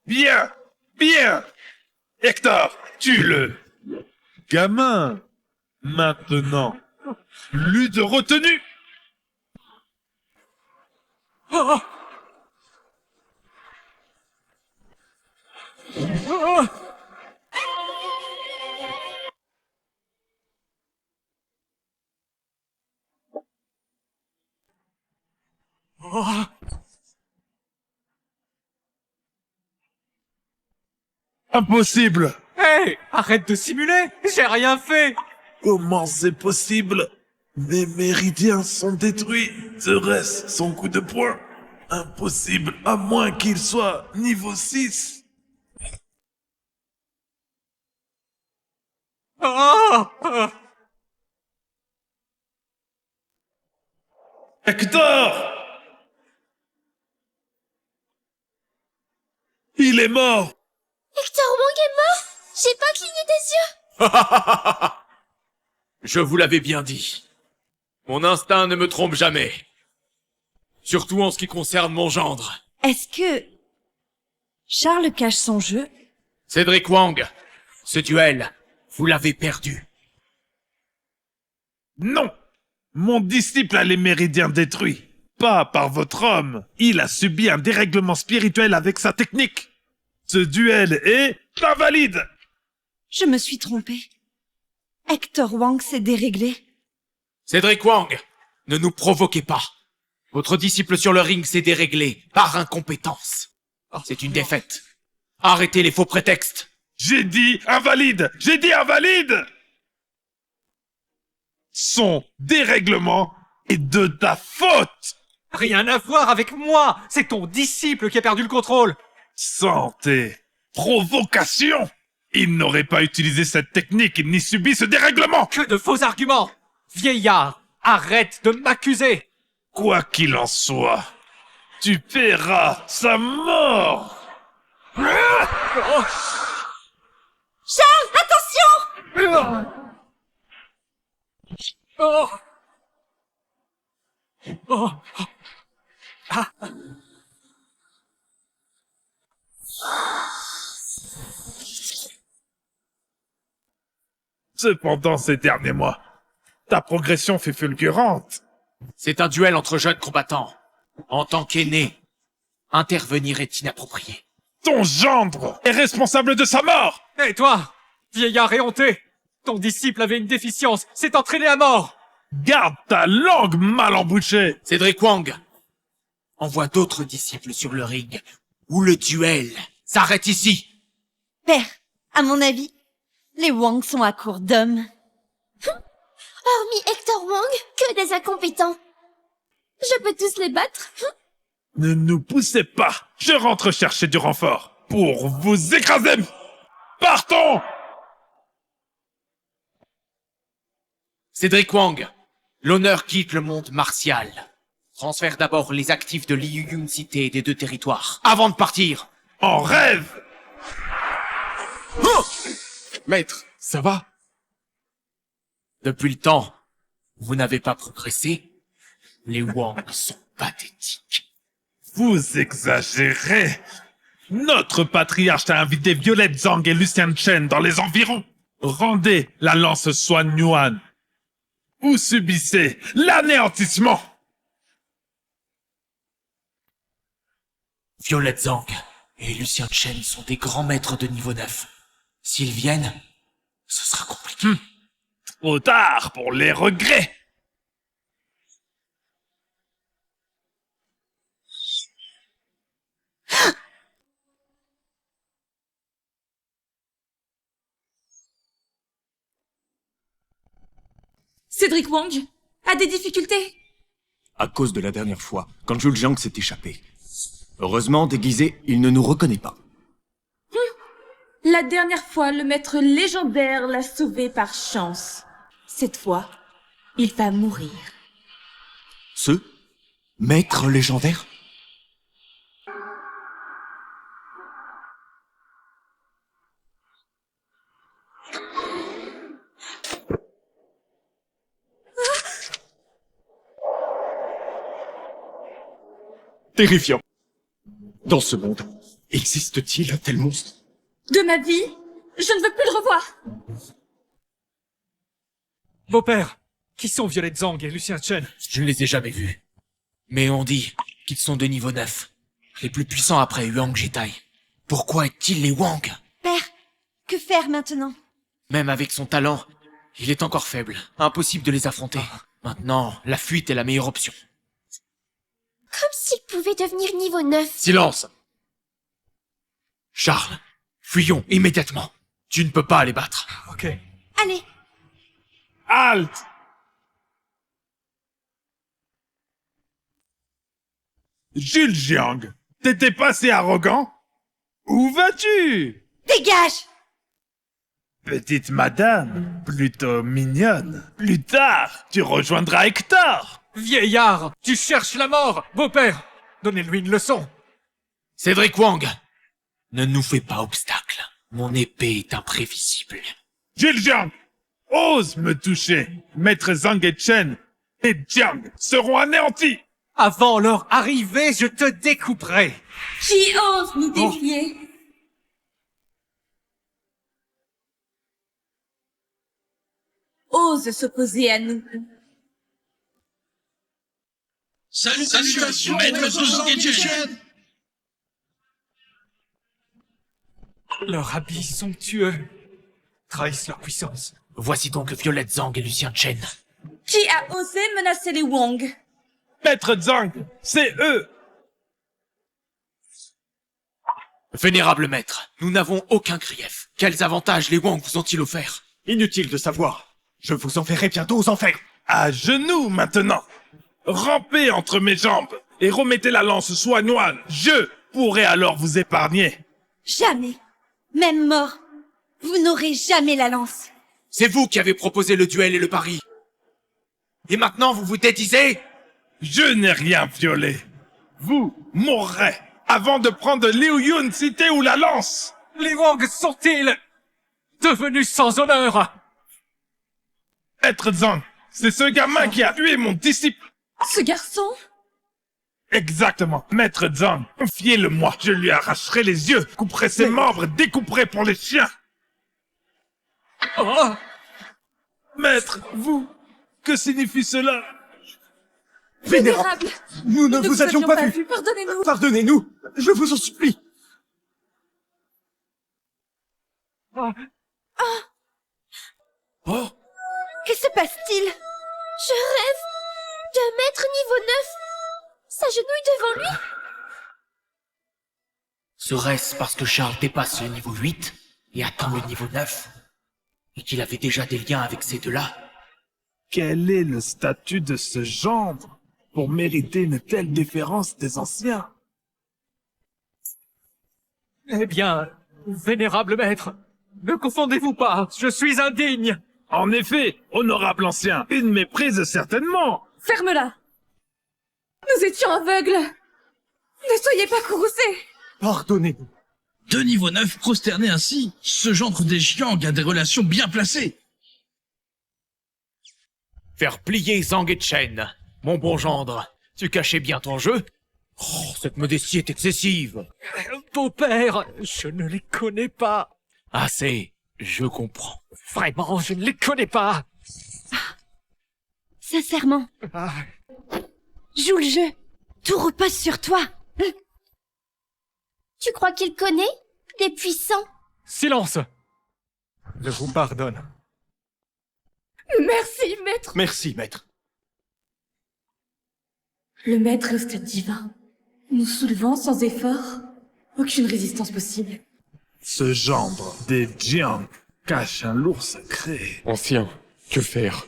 Speaker 4: Bien, bien. Hector, tue-le. Gamin, maintenant, plus de retenue.
Speaker 1: oh. Oh. Oh.
Speaker 4: Impossible.
Speaker 1: Hey, arrête de simuler. J'ai rien fait.
Speaker 4: Comment c'est possible? Mes méridiens sont détruits. Serait-ce son coup de poing? Impossible, à moins qu'il soit niveau 6.
Speaker 1: Oh. Oh.
Speaker 4: Hector! Il est mort!
Speaker 2: Hector Wang est mort. J'ai pas cligné des yeux.
Speaker 5: Je vous l'avais bien dit. Mon instinct ne me trompe jamais. Surtout en ce qui concerne mon gendre.
Speaker 6: Est-ce que Charles cache son jeu?
Speaker 5: Cédric Wang, ce duel Vous l'avez perdu.
Speaker 4: Non! Mon disciple a les méridiens détruits. Pas par votre homme. Il a subi un dérèglement spirituel avec sa technique. Ce duel est invalide.
Speaker 6: Je me suis trompée. Hector Wang s'est déréglé.
Speaker 5: Cédric Wang, ne nous provoquez pas. Votre disciple sur le ring s'est déréglé par incompétence. C'est une défaite. Arrêtez les faux prétextes.
Speaker 4: J'ai dit invalide. J'ai dit invalide. Son dérèglement est de ta faute.
Speaker 1: Rien à voir avec moi. C'est ton disciple qui a perdu le contrôle.
Speaker 4: Santé. Provocation. Il n'aurait pas utilisé cette technique ni subi ce dérèglement.
Speaker 1: Que de faux arguments. Vieillard, arrête de m'accuser.
Speaker 4: Quoi qu'il en soit, tu paieras sa mort.
Speaker 6: Charles, attention!
Speaker 1: Oh. Oh. Ah.
Speaker 4: Cependant, ces derniers mois, ta progression fait fulgurante.
Speaker 5: C'est un duel entre jeunes combattants. En tant qu'aîné, intervenir est inapproprié.
Speaker 4: Ton gendre est responsable de sa mort.
Speaker 1: Et toi, vieillard éhonté, ton disciple avait une déficience, s'est entraîné à mort.
Speaker 4: Garde ta langue mal embouchée.
Speaker 5: Cédric Wang, envoie d'autres disciples sur le ring, où le duel s'arrête ici.
Speaker 6: Père, à mon avis, les Wang sont à court d'hommes.
Speaker 2: Hormis Hector Wang, que des incompétents. Je peux tous les battre.
Speaker 4: Ne nous poussez pas. Je rentre chercher du renfort pour vous écraser. Partons.
Speaker 5: Cédric Wang, l'honneur quitte le monde martial. Transfère d'abord les actifs de l'Iyuyun Cité des 2 territoires, avant de partir.
Speaker 4: En rêve.
Speaker 7: Maître, ça va?
Speaker 5: Depuis le temps, vous n'avez pas progressé. Les Wang sont pathétiques.
Speaker 4: Vous exagérez. Notre patriarche a invité Violette Zhang et Lucien Chen dans les environs. Rendez la lance Xuan Yuan. Ou subissez l'anéantissement.
Speaker 5: Violette Zhang et Lucien Chen sont des grands maîtres de niveau 9. S'ils viennent, ce sera compliqué.
Speaker 4: Trop tard pour les regrets.
Speaker 8: Cédric Wang a des difficultés.
Speaker 9: À cause de la dernière fois, quand Zhu Jiang s'est échappé. Heureusement, déguisé, il ne nous reconnaît pas.
Speaker 8: La dernière fois, le maître légendaire l'a sauvé par chance. Cette fois, il va mourir.
Speaker 9: Ce maître légendaire? Terrifiant. Dans ce monde, existe-t-il un tel monstre?
Speaker 8: De ma vie, je ne veux plus le revoir.
Speaker 1: Beau-père, qui sont Violette Zhang et Lucien Chen?
Speaker 5: Je ne les ai jamais vus. Mais on dit qu'ils sont de niveau 9. Les plus puissants après Huang Jitai. Pourquoi est-il les Wang?
Speaker 6: Père, que faire maintenant?
Speaker 5: Même avec son talent, il est encore faible. Impossible de les affronter. Maintenant, la fuite est la meilleure option.
Speaker 2: Comme s'il pouvait devenir niveau 9.
Speaker 5: Silence! Charles, fuyons immédiatement. Tu ne peux pas les battre.
Speaker 1: Ok.
Speaker 6: Allez,
Speaker 4: Halte. Jules Jiang, t'étais pas si arrogant? Où vas-tu?
Speaker 6: dégage!
Speaker 4: Petite madame, plutôt mignonne. Plus tard, tu rejoindras Hector.
Speaker 1: Vieillard, tu cherches la mort. Beau-père, donnez-lui une leçon.
Speaker 5: Cédric Wang, ne nous fais pas obstacle. Mon épée est imprévisible.
Speaker 4: Jules Jiang, ose me toucher. Maître Zhang et Chen et Jiang seront anéantis.
Speaker 1: Avant leur arrivée, je te découperai.
Speaker 8: Qui ose nous défier? ose s'opposer à nous?
Speaker 3: Salutations, maître Zangetchen.
Speaker 1: Leurs habits somptueux trahissent leur puissance.
Speaker 5: Voici donc Violette Zhang et Lucien Chen.
Speaker 8: Qui a osé menacer les Wang?
Speaker 4: Maître Zhang, c'est eux.
Speaker 5: Vénérable maître, nous n'avons aucun grief. Quels avantages les Wang vous ont-ils offerts?
Speaker 9: Inutile de savoir. Je vous enverrai bientôt aux enfers.
Speaker 4: À genoux maintenant. Rampez entre mes jambes et remettez la lance soignoise. Je pourrai alors vous épargner.
Speaker 6: Jamais. Même mort. Vous n'aurez jamais la lance.
Speaker 5: C'est vous qui avez proposé le duel et le pari. Et maintenant vous vous dédisez?
Speaker 4: Je n'ai rien violé. Vous mourrez avant de prendre Liu Yun cité ou la lance.
Speaker 1: Les Wang sont-ils devenus sans honneur?
Speaker 4: Maître Zhang, c'est ce gamin qui a tué mon disciple.
Speaker 8: Ce garçon?
Speaker 4: Exactement, Maître Zhang. Confiez-le-moi. Je lui arracherai les yeux, couperai ses membres, découperai pour les chiens.
Speaker 1: Oh!
Speaker 4: Maître, vous, que signifie cela?
Speaker 9: Vénérable, nous ne vous avions pas vu.
Speaker 8: Pardonnez-nous.
Speaker 9: Pardonnez-nous, je vous en supplie.
Speaker 5: Oh!
Speaker 6: Que se passe-t-il?
Speaker 2: Je rêve de maître niveau 9 s'agenouille devant lui.
Speaker 5: Serait-ce parce que Charles dépasse le niveau 8 et atteint le niveau 9 et qu'il avait déjà des liens avec ces deux-là?
Speaker 4: Quel est le statut de ce gendre pour mériter une telle déférence des anciens?
Speaker 1: Eh bien, vénérable maître, ne confondez-vous pas, je suis indigne.
Speaker 4: En effet, honorable ancien, une méprise certainement.
Speaker 8: Ferme-la. Nous étions aveugles. Ne soyez pas courroucés.
Speaker 9: Pardonnez-nous.
Speaker 3: De niveau 9 prosterné ainsi, ce gendre des Jiang a des relations bien placées.
Speaker 5: Faire plier Zhang et Chen. Mon bon gendre, tu cachais bien ton jeu? Oh, cette modestie est excessive.
Speaker 1: Beau-père, je ne les connais pas.
Speaker 5: Assez, je comprends.
Speaker 1: Vraiment, je ne les connais pas.
Speaker 6: Sincèrement.
Speaker 1: Ah,
Speaker 6: Joue le jeu. Tout repose sur toi.
Speaker 2: Tu crois qu'il connaît des puissants?
Speaker 1: silence. Je vous pardonne.
Speaker 8: Merci, maître.
Speaker 9: Merci, maître.
Speaker 8: Le maître est au stade divin. Nous soulevant sans effort. Aucune résistance possible.
Speaker 4: Ce gendre des Jiang cache un lourd secret.
Speaker 7: Ancien, que faire?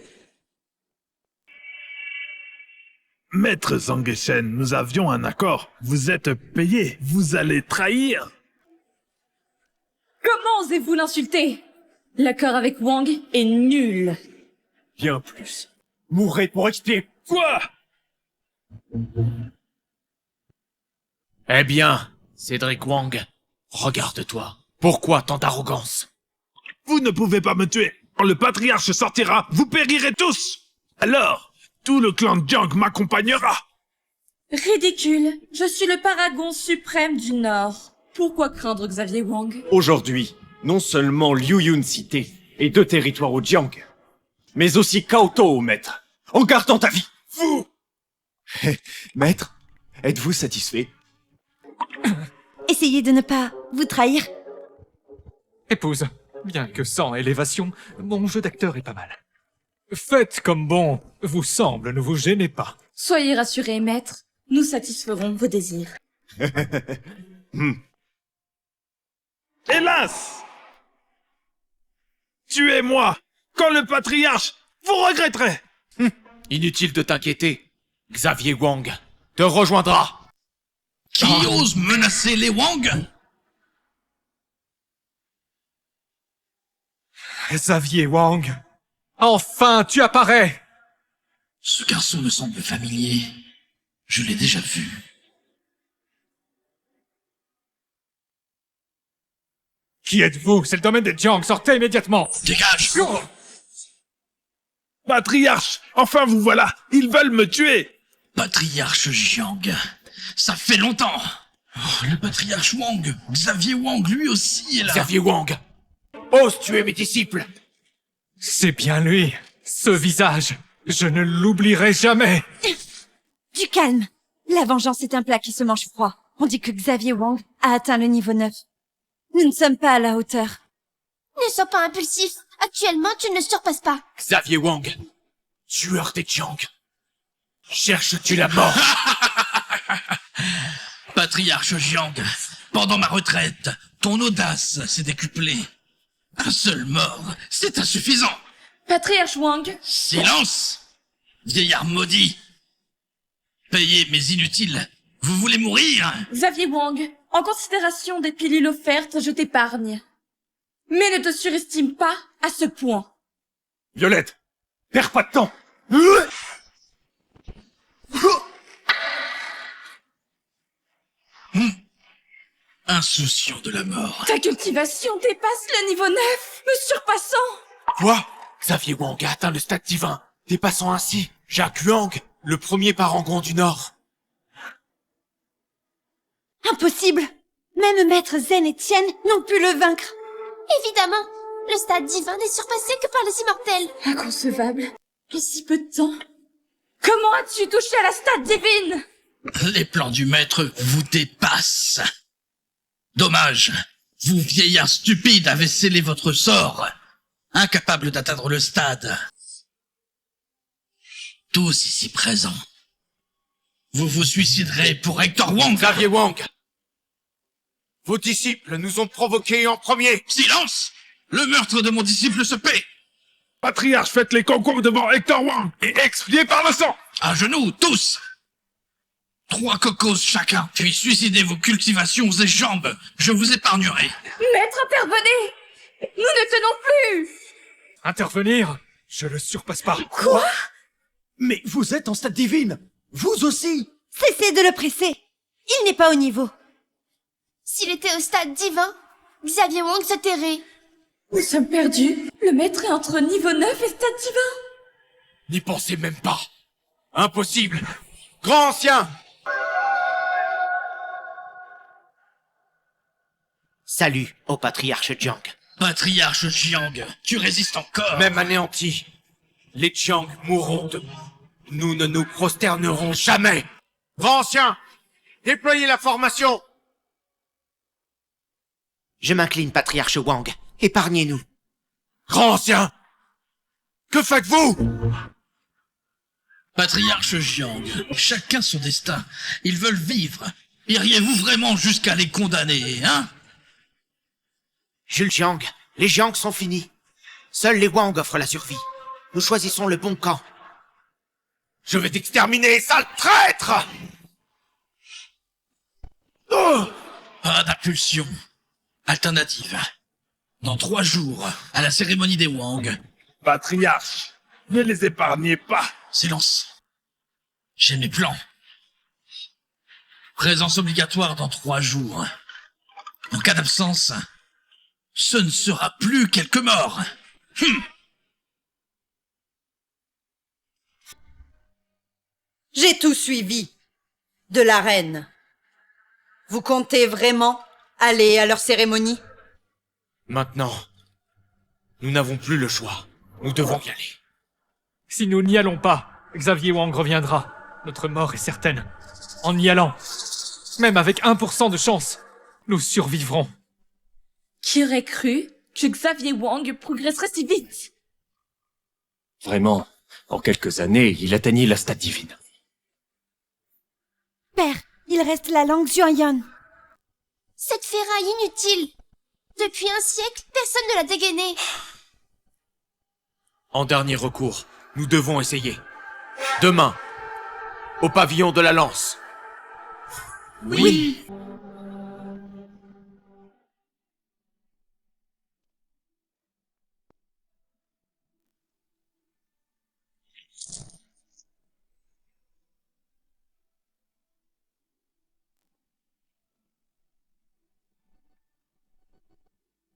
Speaker 4: Maître Zangetchen, nous avions un accord. Vous êtes payé. Vous allez trahir.
Speaker 8: Comment osez-vous l'insulter? L'accord avec Wang est nul.
Speaker 9: Bien plus. Mourrez pour expier.
Speaker 4: Quoi?
Speaker 5: Eh bien, Cédric Wang, regarde-toi. Pourquoi tant d'arrogance?
Speaker 4: Vous ne pouvez pas me tuer. Quand le patriarche sortira, vous périrez tous. Alors, tout le clan Jiang m'accompagnera.
Speaker 8: Ridicule. Je suis le paragon suprême du Nord. Pourquoi craindre Xavier Wang?
Speaker 9: Aujourd'hui, non seulement Liu Yun cité et 2 territoires au Jiang, mais aussi Kaoto au maître, en gardant ta vie. Vous! Maître, êtes-vous satisfait?
Speaker 6: Essayez de ne pas vous trahir.
Speaker 1: Épouse, bien que sans élévation, mon jeu d'acteur est pas mal. Faites comme bon vous semble, ne vous gênez pas.
Speaker 8: Soyez rassurés, maître. Nous satisferons vos désirs.
Speaker 4: Hélas! Tuez-moi! Quand le patriarche, vous regretterez!
Speaker 5: Inutile de t'inquiéter. Xavier Wang te rejoindra.
Speaker 3: Qui ose menacer les Wang?
Speaker 1: Xavier Wang, enfin tu apparais!
Speaker 3: Ce garçon me semble familier. Je l'ai déjà vu.
Speaker 1: Qui êtes-vous? C'est le domaine des Jiang, sortez immédiatement!
Speaker 3: Dégage!
Speaker 4: Patriarche, enfin vous voilà! Ils veulent me tuer!
Speaker 3: Patriarche Jiang. Ça fait longtemps. Oh, le patriarche Wang, Xavier Wang, lui aussi est là.
Speaker 5: Xavier Wang, ose tuer mes disciples.
Speaker 1: C'est bien lui. Ce visage, je ne l'oublierai jamais.
Speaker 6: Du calme. La vengeance est un plat qui se mange froid. On dit que Xavier Wang a atteint le niveau 9. Nous ne sommes pas à la hauteur.
Speaker 2: Ne sois pas impulsif. Actuellement, tu ne le surpasses pas.
Speaker 5: Xavier Wang, tueur des Jiang. Cherches-tu la mort?
Speaker 3: Patriarche Jiang, pendant ma retraite, ton audace s'est décuplée. Un seul mort, c'est insuffisant.
Speaker 8: Patriarche Wang,
Speaker 3: Silence! Vieillard maudit. Payez mes inutiles. Vous voulez mourir?
Speaker 8: Xavier Wang, en considération des pilules offertes, je t'épargne. Mais ne te surestime pas à ce point.
Speaker 9: Violette, perds pas de temps.
Speaker 3: Insouciant de la mort.
Speaker 8: Ta cultivation dépasse le niveau 9, me surpassant.
Speaker 5: Quoi? Xavier Wang a atteint le stade divin, dépassant ainsi Jacques Huang, le premier parangon du Nord.
Speaker 6: Impossible. Même Maître Zen et Tien n'ont pu le vaincre.
Speaker 2: Évidemment, le stade divin n'est surpassé que par les immortels.
Speaker 8: Inconcevable. En si peu de temps. Comment as-tu touché à la stade divine?
Speaker 3: Les plans du maître vous dépassent. Dommage. Vous, vieillard stupide, avez scellé votre sort. Incapable d'atteindre le stade. Tous ici présents. Vous vous suiciderez pour Hector Wang.
Speaker 5: Xavier Wang, vos disciples nous ont provoqués en premier.
Speaker 3: Silence! Le meurtre de mon disciple se paie.
Speaker 4: Patriarche, faites les concours devant Hector Wang et expiez par le sang.
Speaker 3: À genoux, tous! 3 cocos chacun, puis suicidez vos cultivations et jambes. Je vous épargnerai.
Speaker 8: Maître, intervenez! Nous ne tenons plus!
Speaker 1: Intervenir? Je le surpasse pas.
Speaker 6: Quoi?
Speaker 9: Mais vous êtes en stade divine. Vous aussi.
Speaker 6: Cessez de le presser. Il n'est pas au niveau.
Speaker 2: S'il était au stade divin, Xavier Wang se tairait.
Speaker 8: Nous sommes perdus. Le maître est entre niveau 9 et stade divin.
Speaker 5: N'y pensez même pas. Impossible. Grand ancien!
Speaker 10: Salut au patriarche Jiang.
Speaker 3: Patriarche Jiang, tu résistes encore.
Speaker 5: Même anéanti, les Jiang mourront de... Nous ne nous prosternerons jamais. Grand ancien, déployez la formation.
Speaker 10: Je m'incline, patriarche Wang. Épargnez-nous.
Speaker 5: Grand ancien, que faites-vous?
Speaker 3: Patriarche Jiang, chacun son destin. Ils veulent vivre. Iriez-vous vraiment jusqu'à les condamner, hein?
Speaker 10: Jules Jiang, les Jiang sont finis. Seuls les Wang offrent la survie. Nous choisissons le bon camp.
Speaker 5: Je vais t'exterminer, sale traître! Oh!
Speaker 3: Pas d'impulsion. Alternative. Dans 3 jours, à la cérémonie des Wang.
Speaker 4: Patriarche, ne les épargnez pas.
Speaker 3: Silence. J'ai mes plans. Présence obligatoire dans 3 jours. En cas d'absence, ce ne sera plus quelques morts.
Speaker 6: J'ai tout suivi. De la reine. Vous comptez vraiment aller à leur cérémonie?
Speaker 5: Maintenant, nous n'avons plus le choix. Nous devons y aller.
Speaker 1: Si nous n'y allons pas, Xavier Wang reviendra. Notre mort est certaine. En y allant, même avec 1% de chance, nous survivrons.
Speaker 8: Qui aurait cru que Xavier Wang progresserait si vite?
Speaker 9: Vraiment, en quelques années, il atteignit la stade divine.
Speaker 6: Père, il reste la langue Xuanyan.
Speaker 2: Cette ferraille inutile. Depuis un siècle, personne ne l'a dégainée.
Speaker 5: En dernier recours, nous devons essayer. Demain, au pavillon de la Lance.
Speaker 3: Oui.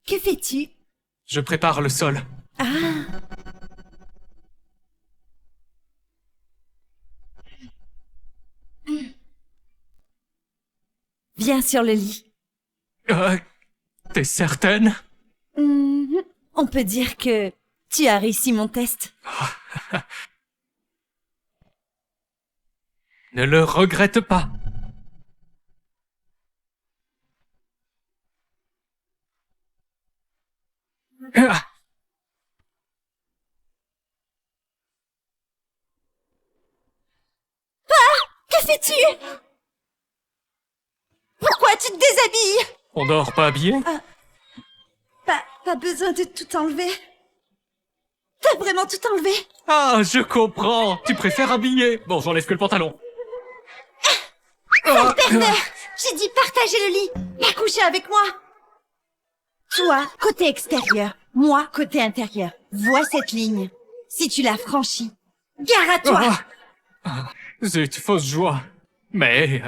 Speaker 6: Que fais-tu?
Speaker 1: Je prépare le sol.
Speaker 6: Ah. Viens sur le lit.
Speaker 1: T'es certaine?
Speaker 6: On peut dire que tu as réussi mon test.
Speaker 1: Ne le regrette pas. Ah,
Speaker 6: Que fais-tu? Pourquoi tu te déshabilles?
Speaker 1: on dort pas habillé?
Speaker 6: Pas besoin de tout enlever. T'as vraiment tout enlevé?
Speaker 1: Ah, je comprends. Tu préfères habiller. Bon, j'enlève que le pantalon. Ah,
Speaker 6: Pervers! J'ai dit partager le lit, pas coucher avec moi. Toi, côté extérieur, moi, côté intérieur. Vois cette ligne. Si tu la franchis, gare à toi!
Speaker 1: ah, zut, fausse joie. Mais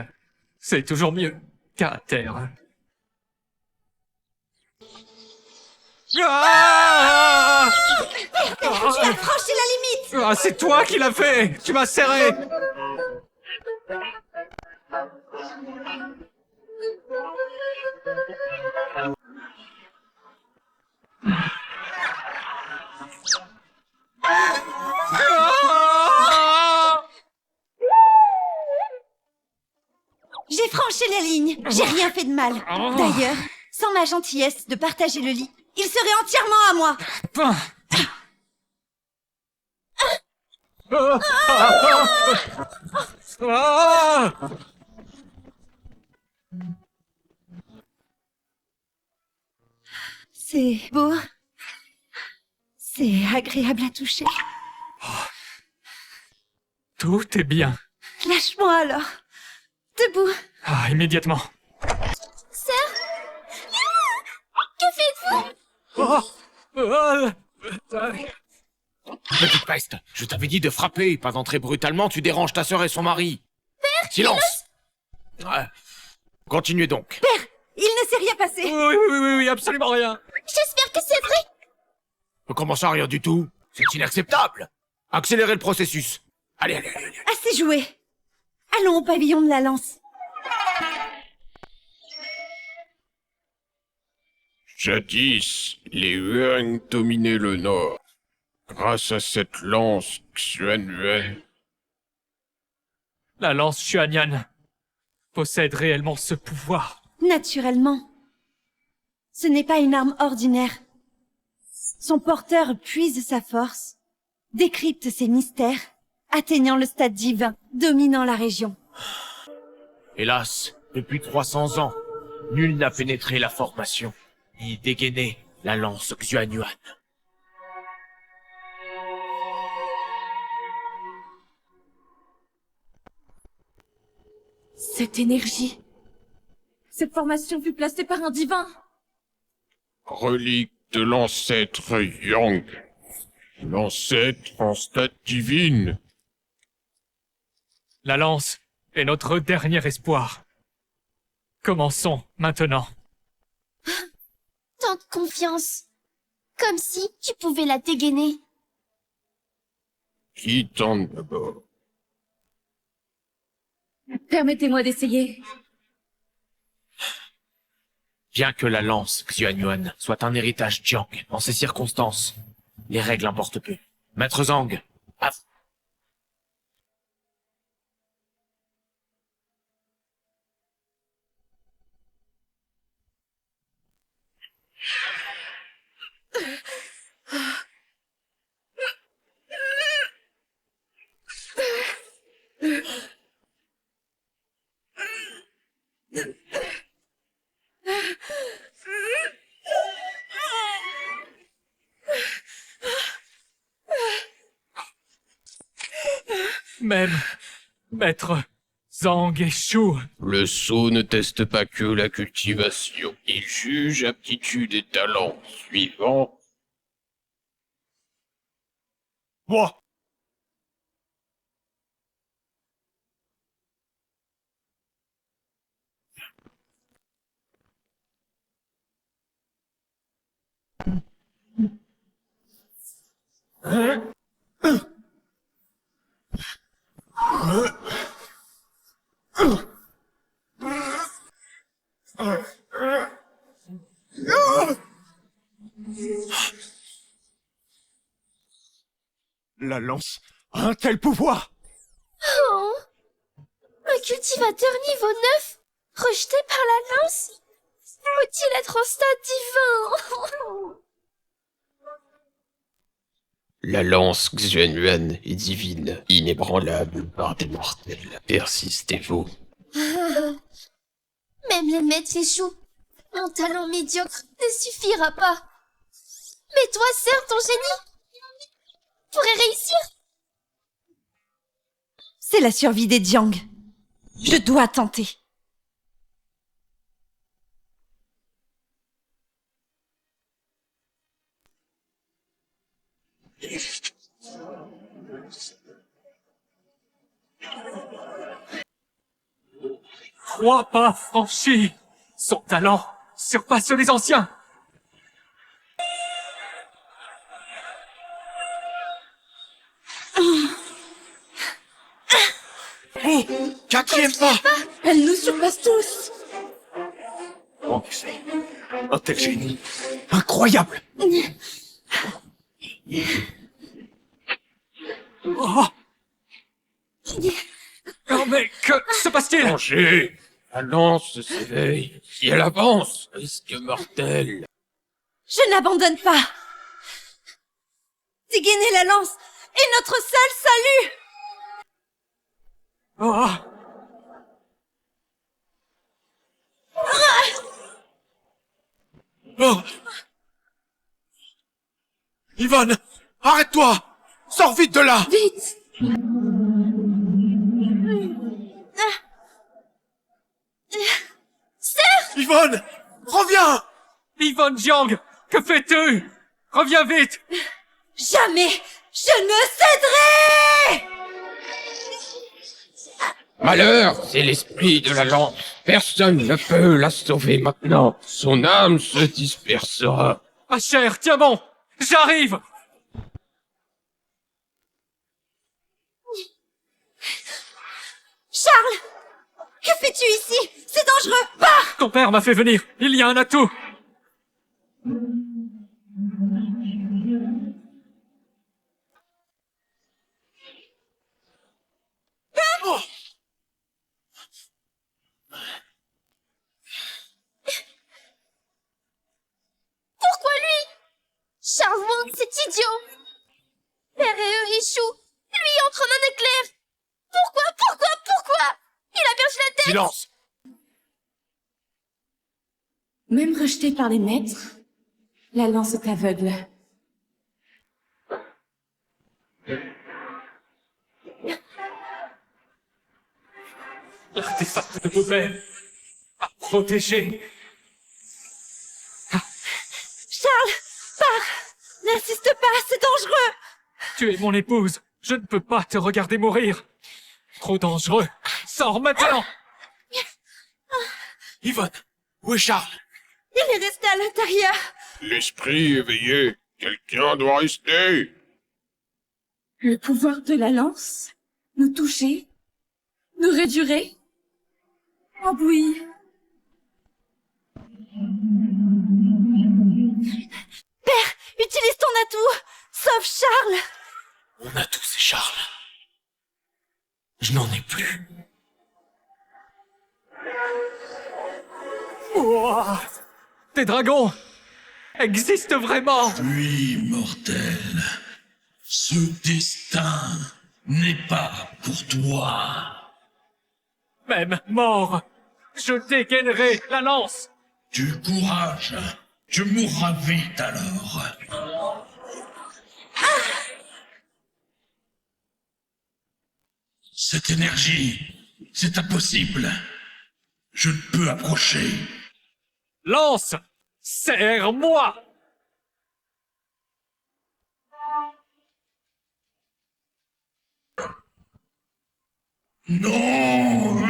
Speaker 1: c'est toujours mieux qu'à terre. Ah,
Speaker 6: Tu as franchi la limite!
Speaker 1: ah, c'est toi qui l'as fait. Tu m'as serré. Ah,
Speaker 6: J'ai franchi la ligne. J'ai rien fait de mal. D'ailleurs, sans ma gentillesse de partager le lit, il serait entièrement à moi.
Speaker 1: ah. Ah, ah, ah.
Speaker 6: C'est beau. C'est agréable à toucher.
Speaker 1: Tout est bien.
Speaker 6: Lâche-moi alors. Debout.
Speaker 1: Ah, immédiatement.
Speaker 2: Que faites-vous?
Speaker 1: Ah, ah,
Speaker 5: Petite peste, je t'avais dit de frapper, pas d'entrer brutalement, tu déranges ta sœur et son mari. Père, silence. Ouais. Continuez donc.
Speaker 6: Il ne s'est rien passé.
Speaker 1: oui, absolument rien.
Speaker 2: J'espère que c'est vrai.
Speaker 5: Comment ça, rien du tout? C'est inacceptable. Accélérez le processus. Allez.
Speaker 6: Assez joué. Allons au pavillon de la lance.
Speaker 7: Jadis, les Yuan dominaient le nord. Grâce à cette lance Xuanyuan,
Speaker 1: La lance Xuanyan possède réellement ce pouvoir.
Speaker 6: Naturellement. Ce n'est pas une arme ordinaire. Son porteur puise sa force, décrypte ses mystères, atteignant le stade divin, dominant la région.
Speaker 5: Hélas, depuis 300 ans, nul n'a pénétré la formation, ni dégainé la lance Xuanyuan.
Speaker 8: Cette énergie. Cette formation fut placée par un divin.
Speaker 7: relique de l'ancêtre Yang. L'ancêtre en stade divine.
Speaker 1: La lance est notre dernier espoir. Commençons maintenant.
Speaker 2: Tant de confiance. Comme si tu pouvais la dégainer.
Speaker 7: Qui tente d'abord?
Speaker 8: Permettez-moi d'essayer.
Speaker 5: Bien que la lance Xuanyuan soit un héritage Jiang, en ces circonstances, les règles importent peu. Maître Zhang, à vous.
Speaker 1: Même Maître Zhang échoue.
Speaker 7: Le sceau ne teste pas que la cultivation. Il juge aptitude et talent. Suivant.
Speaker 5: Moi.
Speaker 9: La lance a un tel pouvoir!
Speaker 2: Oh, un cultivateur niveau 9, rejeté par la lance? Faut-il être au stade divin?
Speaker 7: La lance Xuanyuan est divine, inébranlable par des mortels. Persistez-vous.
Speaker 2: Même les maîtres échouent. Mon talent médiocre ne suffira pas. Mais toi, sers ton génie pourrais réussir.
Speaker 6: C'est la survie des Jiang. Je dois tenter.
Speaker 1: Trois pas franchis. Son talent surpasse les anciens.
Speaker 10: Oh, quatrième pas!
Speaker 8: Elle nous surpasse tous.
Speaker 9: En effet, un tel génie. Incroyable!
Speaker 1: Oh, oh mais que se passe-t-il?
Speaker 7: Danger! La lance s'éveille. Si elle avance, risque mortel.
Speaker 6: Je n'abandonne pas. Dégainer la lance est notre seul salut.
Speaker 1: Oh.
Speaker 5: Oh. Yvonne, arrête-toi! Sors vite de là!
Speaker 8: Vite.
Speaker 5: Yvonne, reviens!
Speaker 1: Yvonne Jiang, que fais-tu? Reviens vite!
Speaker 6: Jamais je ne céderai.
Speaker 7: Malheur, c'est l'esprit de la lance. Personne ne peut la sauver maintenant. Son âme se dispersera.
Speaker 1: Asher, tiens bon! J'arrive!
Speaker 6: Charles, que fais-tu ici? C'est dangereux. Pars.
Speaker 1: Ton père m'a fait venir. Il y a un atout.
Speaker 2: Pourquoi lui? Charles Wang, c'est idiot. Père et eux échouent. Lui entre en un éclair. Pourquoi? Il a perdu la tête.
Speaker 5: Silence!
Speaker 8: Même rejetée par les maîtres, la lance est aveugle.
Speaker 1: L'artefact de Bobel a protégé.
Speaker 6: Charles, pars. N'insiste pas, c'est dangereux.
Speaker 1: Tu es mon épouse. Je ne peux pas te regarder mourir. Trop dangereux. Sors maintenant!
Speaker 5: Yvonne, où est Charles?
Speaker 6: Il est resté à l'intérieur.
Speaker 7: L'esprit éveillé. Quelqu'un doit rester.
Speaker 8: Le pouvoir de la lance, nous toucher, nous réduire. Oh oui.
Speaker 6: Père, utilise ton atout. Sauve Charles.
Speaker 5: On a tous Charles. Je n'en ai plus.
Speaker 1: Ouah. Tes dragons existent vraiment!
Speaker 3: Oui, mortel. Ce destin n'est pas pour toi.
Speaker 1: Même mort, je dégainerai la lance!
Speaker 3: Du courage. Tu mourras vite alors. Cette énergie, c'est impossible. Je ne peux approcher.
Speaker 1: Lance! Serre-moi!
Speaker 3: Non!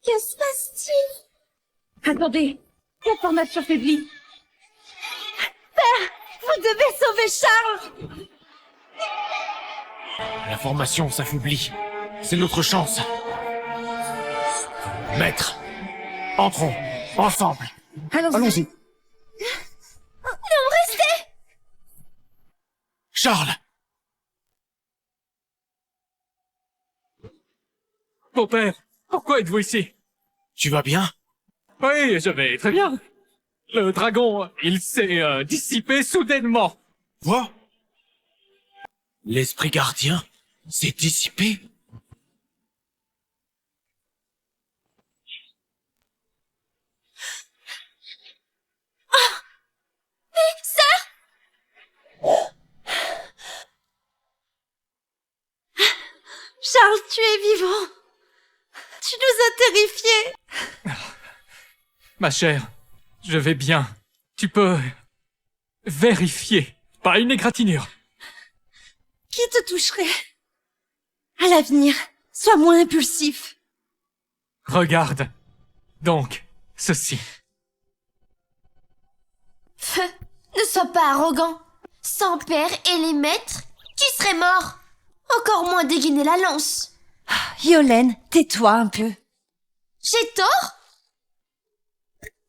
Speaker 2: Que se passe-t-il?
Speaker 8: Attendez, la formation faiblit.
Speaker 6: Vous devez sauver Charles.
Speaker 5: La formation s'affaiblit. C'est notre chance. Maître, entrons. Ensemble.
Speaker 6: Allons-y.
Speaker 5: Allons-y.
Speaker 2: Non, restez!
Speaker 5: Charles!
Speaker 1: Mon père, pourquoi êtes-vous ici?
Speaker 5: Tu vas bien?
Speaker 1: Oui, je vais très bien. Le dragon, il s'est dissipé soudainement.
Speaker 5: Quoi? L'esprit gardien s'est dissipé?
Speaker 6: Charles, tu es vivant. Tu nous as terrifiés.
Speaker 1: Ma chère, je vais bien. Tu peux vérifier. Pas une égratignure.
Speaker 6: Qui te toucherait? À l'avenir, sois moins impulsif.
Speaker 1: Regarde. Donc, ceci.
Speaker 2: Ne sois pas arrogant. Sans père et les maîtres, tu serais mort. Encore moins dégainer la lance.
Speaker 6: Yolène, tais-toi un peu.
Speaker 2: J'ai tort?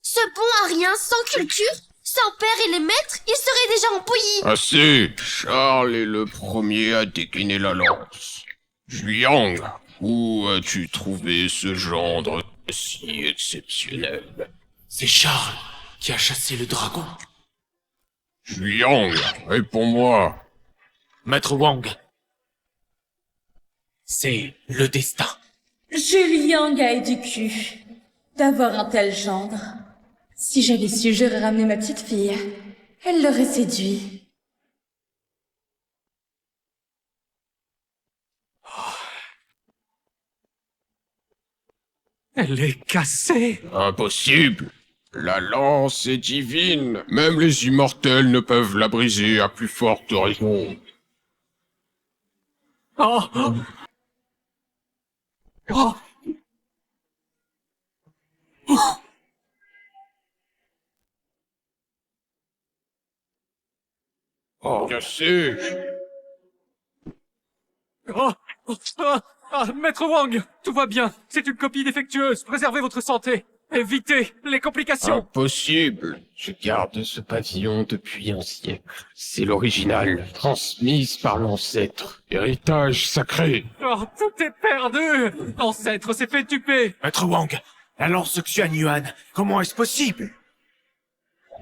Speaker 2: Ce bon à rien, sans culture, sans père et les maîtres, il serait déjà empouillé.
Speaker 7: Assez. Charles est le premier à décliner la lance. Juliang, où as-tu trouvé ce gendre si exceptionnel?
Speaker 5: C'est Charles qui a chassé le dragon.
Speaker 7: Juliang, réponds-moi.
Speaker 5: Maître Wang. C'est le destin.
Speaker 8: Juliang a eu du cul d'avoir un tel gendre. Si j'avais su, j'aurais ramené ma petite fille. Elle l'aurait séduit.
Speaker 1: Elle est cassée.
Speaker 7: Impossible. La lance est divine. Même les immortels ne peuvent la briser à plus forte raison.
Speaker 1: Oh. Oh.
Speaker 7: Oh, cassé.
Speaker 1: Oh. Maître Wang, tout va bien. C'est une copie défectueuse. Préservez votre santé. Évitez les complications.
Speaker 7: Impossible. Je garde ce pavillon depuis un siècle. C'est l'original, transmise par l'ancêtre. Héritage sacré.
Speaker 1: Oh, tout est perdu. L'ancêtre s'est fait tuer.
Speaker 5: Maître Wang, la lance Xuan Yuan, comment est-ce possible?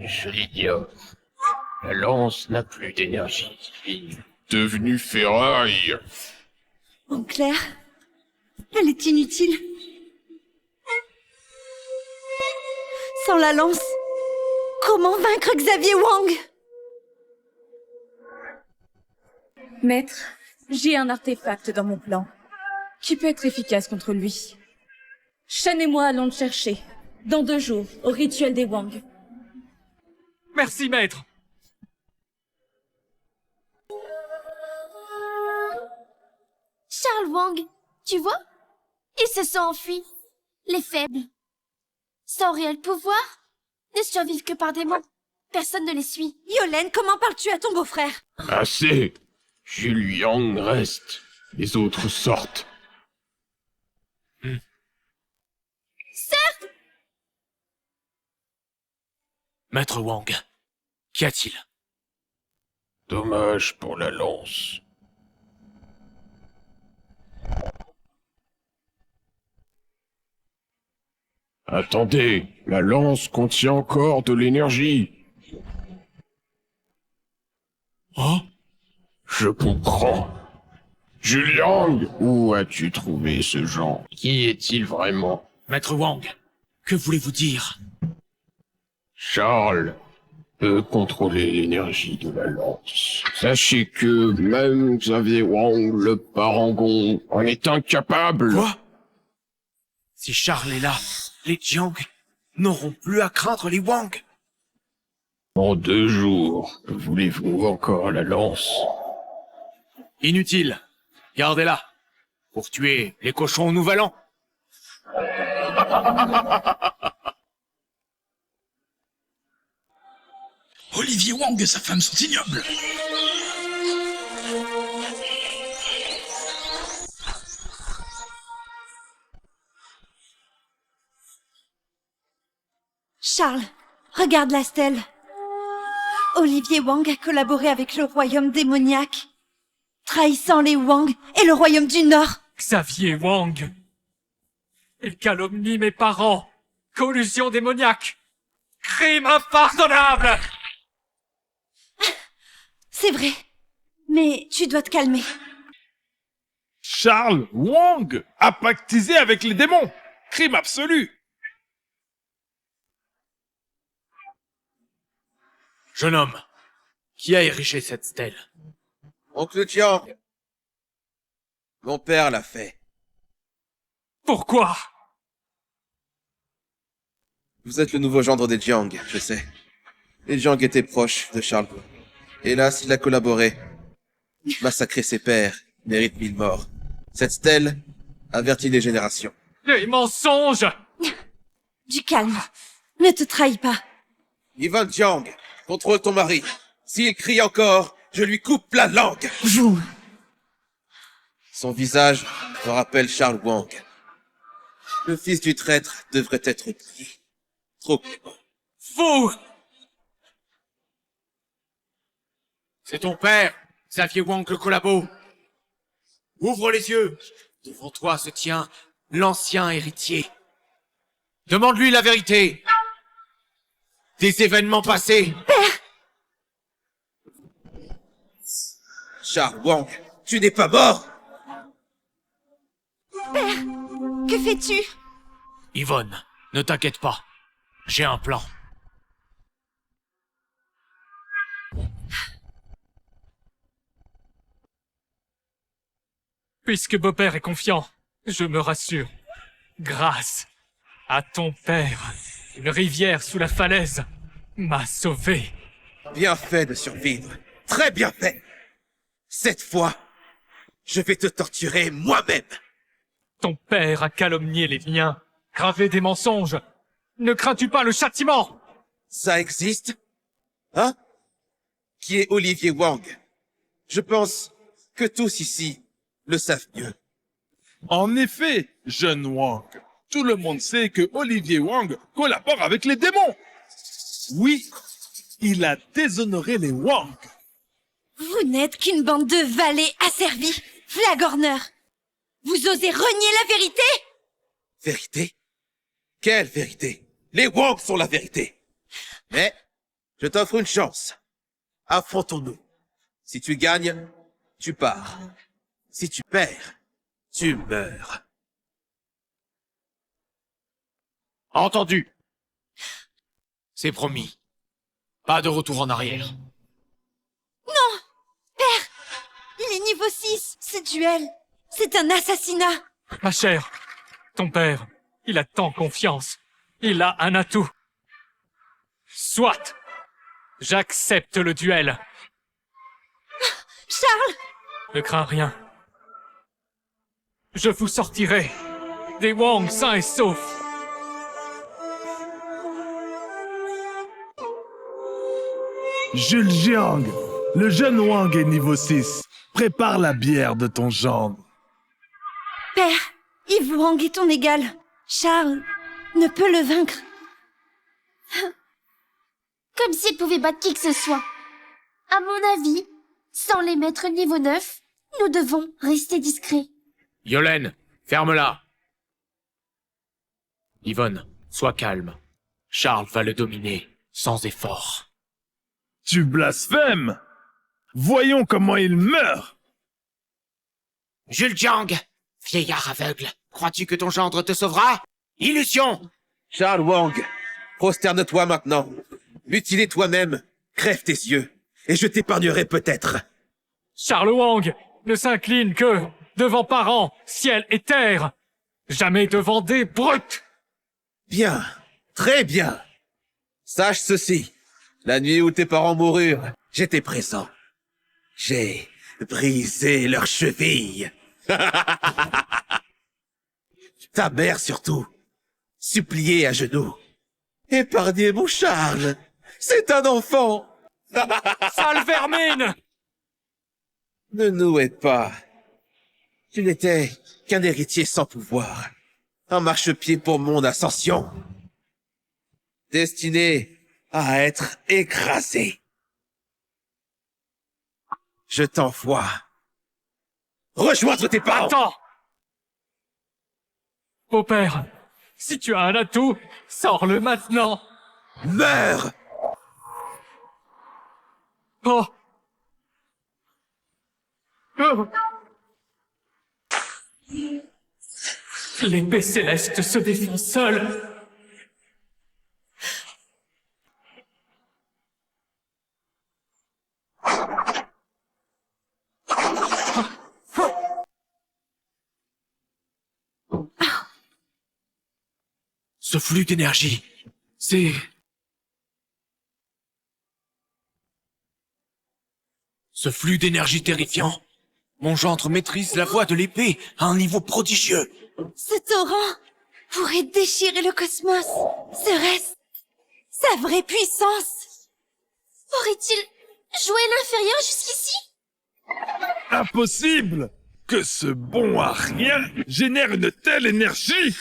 Speaker 7: Je l'ignore. La lance n'a plus d'énergie divine. Devenue ferraille.
Speaker 6: En clair, elle est inutile. Sans la lance, comment vaincre Xavier Wang?
Speaker 8: Maître, j'ai un artefact dans mon plan qui peut être efficace contre lui. Shen et moi allons le chercher dans 2 jours au rituel des Wang.
Speaker 1: Merci, maître.
Speaker 2: Charles Wang, tu vois? Ils se sont enfuis. Les faibles. Sans réel pouvoir, ne survivent que par des mots. Personne ne les suit.
Speaker 6: Yolène, comment parles-tu à ton beau-frère?
Speaker 7: Assez. Juliang reste. Les autres sortent.
Speaker 2: Certes!
Speaker 5: Maître Wang, qu'y a-t-il?
Speaker 7: Dommage pour la lance. Attendez, la lance contient encore de l'énergie.
Speaker 5: Oh?
Speaker 7: Je comprends. Juliang, où as-tu trouvé ce genre? Qui est-il vraiment?
Speaker 5: Maître Wang, que voulez-vous dire?
Speaker 7: Charles peut contrôler l'énergie de la lance. Sachez que même Xavier Wang, le parangon, en est incapable.
Speaker 5: Quoi? Si Charles est là, les Jiang n'auront plus à craindre les Wang.
Speaker 7: En 2 jours, voulez-vous encore la lance?
Speaker 5: Inutile. Gardez-la. Pour tuer les cochons au nouvel an.
Speaker 3: Olivier Wang et sa femme sont ignobles.
Speaker 6: Charles, regarde la stèle. Olivier Wang a collaboré avec le royaume démoniaque, trahissant les Wang et le royaume du Nord.
Speaker 1: Xavier Wang. Il calomnie mes parents. Collusion démoniaque. Crime impardonnable.
Speaker 6: C'est vrai, mais tu dois te calmer.
Speaker 4: Charles Wang a pactisé avec les démons. Crime absolu.
Speaker 5: Jeune homme, qui a érigé cette stèle?
Speaker 11: Oncle Jiang. Mon père l'a fait.
Speaker 1: Pourquoi?
Speaker 11: Vous êtes le nouveau gendre des Jiang, je sais. Les Jiang étaient proches de Charles. Hélas, il a collaboré. Massacrer ses pères mérite 1000 morts. Cette stèle avertit les générations.
Speaker 1: Des mensonges!
Speaker 6: Du calme. Ne te trahis pas.
Speaker 11: Yvonne Jiang, contrôle ton mari. S'il crie encore, je lui coupe la langue.
Speaker 6: Vous.
Speaker 11: Son visage me rappelle Charles Wang. Le fils du traître devrait être pris. Trop.
Speaker 1: Vous!
Speaker 5: C'est ton père, Xavier Wang le collabo. Ouvre les yeux. Devant toi se tient l'ancien héritier. Demande-lui la vérité. Des événements passés.
Speaker 11: Charles Wang, tu n'es pas mort.
Speaker 6: Père, que fais-tu?
Speaker 5: Yvonne, ne t'inquiète pas. J'ai un plan.
Speaker 1: Puisque beau-père est confiant, je me rassure. Grâce à ton père, une rivière sous la falaise m'a sauvé.
Speaker 11: Bien fait de survivre. Très bien fait. Cette fois, je vais te torturer moi-même.
Speaker 1: Ton père a calomnié les miens, gravé des mensonges. Ne crains-tu pas le châtiment?
Speaker 11: Ça existe? Hein? Qui est Olivier Wang? Je pense que tous ici le savent mieux.
Speaker 4: En effet, jeune Wang, tout le monde sait que Olivier Wang collabore avec les démons. Oui, il a déshonoré les Wang.
Speaker 6: Vous n'êtes qu'une bande de valets asservis, flagorneurs. Vous osez renier la vérité?
Speaker 11: Vérité? Quelle vérité? Les Wang sont la vérité. Mais, je t'offre une chance. Affrontons-nous. Si tu gagnes, tu pars. Si tu perds, tu meurs.
Speaker 5: Entendu. C'est promis. Pas de retour en arrière.
Speaker 6: Non! Père! Il est niveau 6, ce duel. C'est un assassinat.
Speaker 1: Ma chère, ton père, il a tant confiance. Il a un atout. Soit. J'accepte le duel.
Speaker 6: Charles!
Speaker 1: Ne crains rien. Je vous sortirai des Wang sains et saufs.
Speaker 4: Jules Jiang, le jeune Wang est niveau 6. Prépare la bière de ton gendre.
Speaker 6: Père, Yves Wang est ton égal. Charles ne peut le vaincre.
Speaker 2: Comme s'il pouvait battre qui que ce soit. À mon avis, sans les maîtres niveau 9, nous devons rester discrets.
Speaker 5: Yolène, ferme-la. Yvonne, sois calme. Charles va le dominer, sans effort.
Speaker 4: Tu blasphèmes! Voyons comment il meurt!
Speaker 10: Jules Jiang, vieillard aveugle, crois-tu que ton gendre te sauvera? Illusion!
Speaker 11: Charles Wang, prosterne-toi maintenant. Mutilé toi-même, crève tes yeux, et je t'épargnerai peut-être.
Speaker 1: Charles Wang ne s'incline que devant parents, ciel et terre. Jamais devant des brutes.
Speaker 11: Bien, très bien. Sache ceci. La nuit où tes parents moururent, j'étais présent. J'ai brisé leurs chevilles. Ta mère surtout, suppliait à genoux. Épargnez mon Charles. C'est un enfant.
Speaker 1: Sale vermine!
Speaker 11: Ne nous aide pas. Tu n'étais qu'un héritier sans pouvoir. Un marchepied pour mon ascension. destiné à être écrasé. Je t'envoie rejoindre tes parents.
Speaker 1: Attends! Beau-père, si tu as un atout, sors-le maintenant!
Speaker 11: Meurs!
Speaker 1: Oh! Oh! L'épée céleste se défend seule.
Speaker 5: Ce flux d'énergie, c'est... Ce flux d'énergie terrifiant. Mon gendre maîtrise la voie de l'épée à un niveau prodigieux.
Speaker 6: Ce torrent pourrait déchirer le cosmos. Serait-ce sa vraie puissance?
Speaker 2: Aurait-il joué l'inférieur jusqu'ici?
Speaker 4: Impossible que ce bon à rien génère une telle énergie.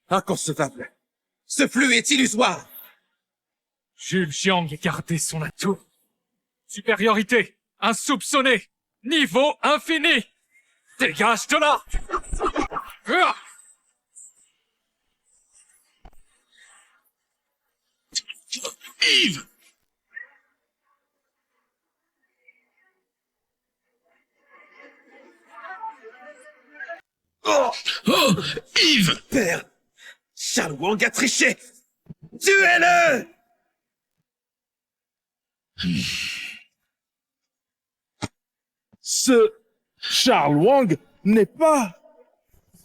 Speaker 11: Inconcevable. Ce flux est illusoire.
Speaker 1: Jules Jiang a gardé son atout. Supériorité insoupçonnée. Niveau infini. Dégage de là.
Speaker 3: Yves!
Speaker 11: Oh,
Speaker 3: Oh, Yves!
Speaker 11: père, Charles Wang a triché. Tuez-le!
Speaker 4: Ce Charles Wang n'est pas...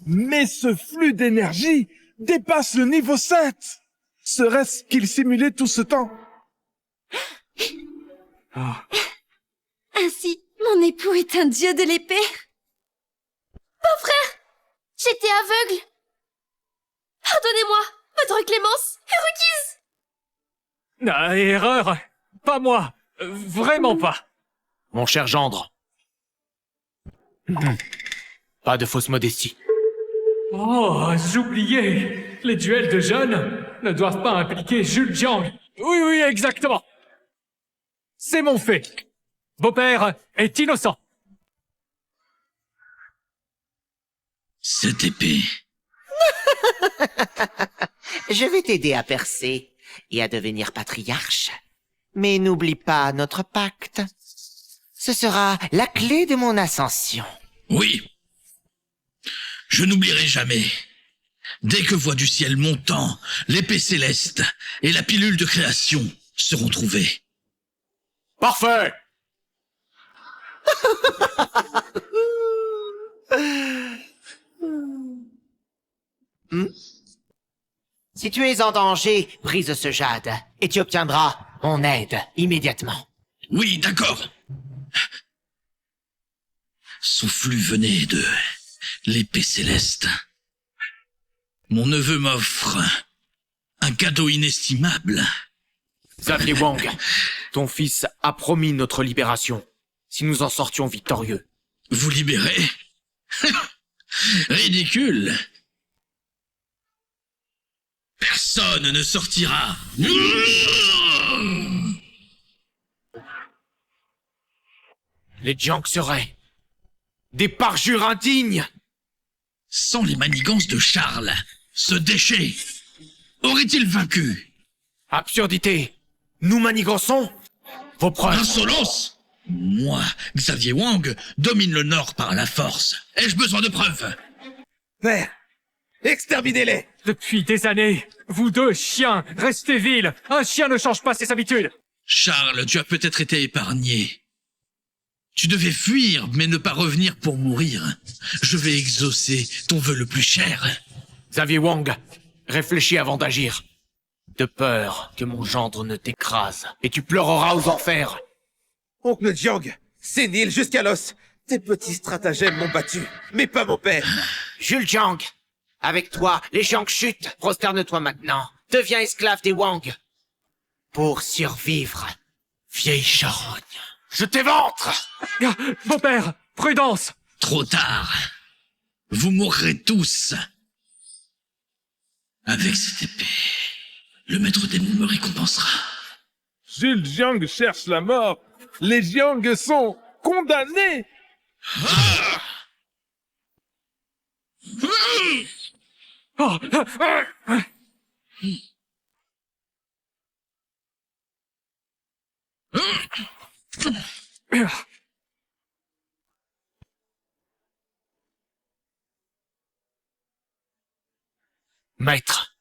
Speaker 4: Mais ce flux d'énergie dépasse le niveau 7. Serait-ce qu'il simulait tout ce temps?
Speaker 6: Ainsi, mon époux est un dieu de l'épée?
Speaker 2: Beau-frère, j'étais aveugle. Pardonnez-moi, votre clémence est requise.
Speaker 1: Ah, erreur. Pas moi. Vraiment pas.
Speaker 5: Mon cher gendre. Pas de fausse modestie.
Speaker 1: Oh, j'oubliais. Les duels de jeunes ne doivent pas impliquer Jules Jiang. Oui, exactement. C'est mon fait. Beau-père est innocent.
Speaker 3: Cette épée.
Speaker 10: Je vais t'aider à percer et à devenir patriarche. Mais n'oublie pas notre pacte. Ce sera la clé de mon ascension.
Speaker 3: Oui. Je n'oublierai jamais. Dès que voix du ciel montant, l'épée céleste et la pilule de création seront trouvées.
Speaker 5: Parfait!
Speaker 10: Si tu es en danger, brise ce jade et tu obtiendras mon aide immédiatement.
Speaker 3: Oui, d'accord. Son flux venait de l'épée céleste. Mon neveu m'offre un cadeau inestimable.
Speaker 5: Xavier Wang, ton fils a promis notre libération, si nous en sortions victorieux.
Speaker 3: Vous libérez? Ridicule. Personne ne sortira.
Speaker 5: Les Jiang seraient des parjures indignes.
Speaker 3: Sans les manigances de Charles, ce déchet aurait-il vaincu?
Speaker 5: Absurdité. Nous manigançons vos preuves.
Speaker 3: Insolence! Moi, Xavier Wang, domine le Nord par la force. Ai-je besoin de preuves?
Speaker 11: Père, exterminez-les!
Speaker 1: Depuis des années, vous deux chiens, restez vils. Un chien ne change pas ses habitudes.
Speaker 3: Charles, tu as peut-être été épargné. Tu devais fuir, mais ne pas revenir pour mourir. Je vais exaucer ton vœu le plus cher.
Speaker 5: Xavier Wang, réfléchis avant d'agir. De peur que mon gendre ne t'écrase, et tu pleureras aux enfers.
Speaker 11: Oncle Jiang, sénile jusqu'à l'os. Tes petits stratagèmes m'ont battu, mais pas mon père.
Speaker 10: Jules Jiang, Avec toi, les Jiang chutent. Prosterne-toi maintenant. Deviens esclave des Wang. Pour survivre, vieille charogne. Je t'éventre!
Speaker 1: Beau-père, prudence!
Speaker 3: Trop tard. Vous mourrez tous. Avec cette épée, le maître démon me récompensera.
Speaker 4: Jules Jiang cherche la mort. Les Jiang sont condamnés.
Speaker 1: Oh,
Speaker 5: Maître,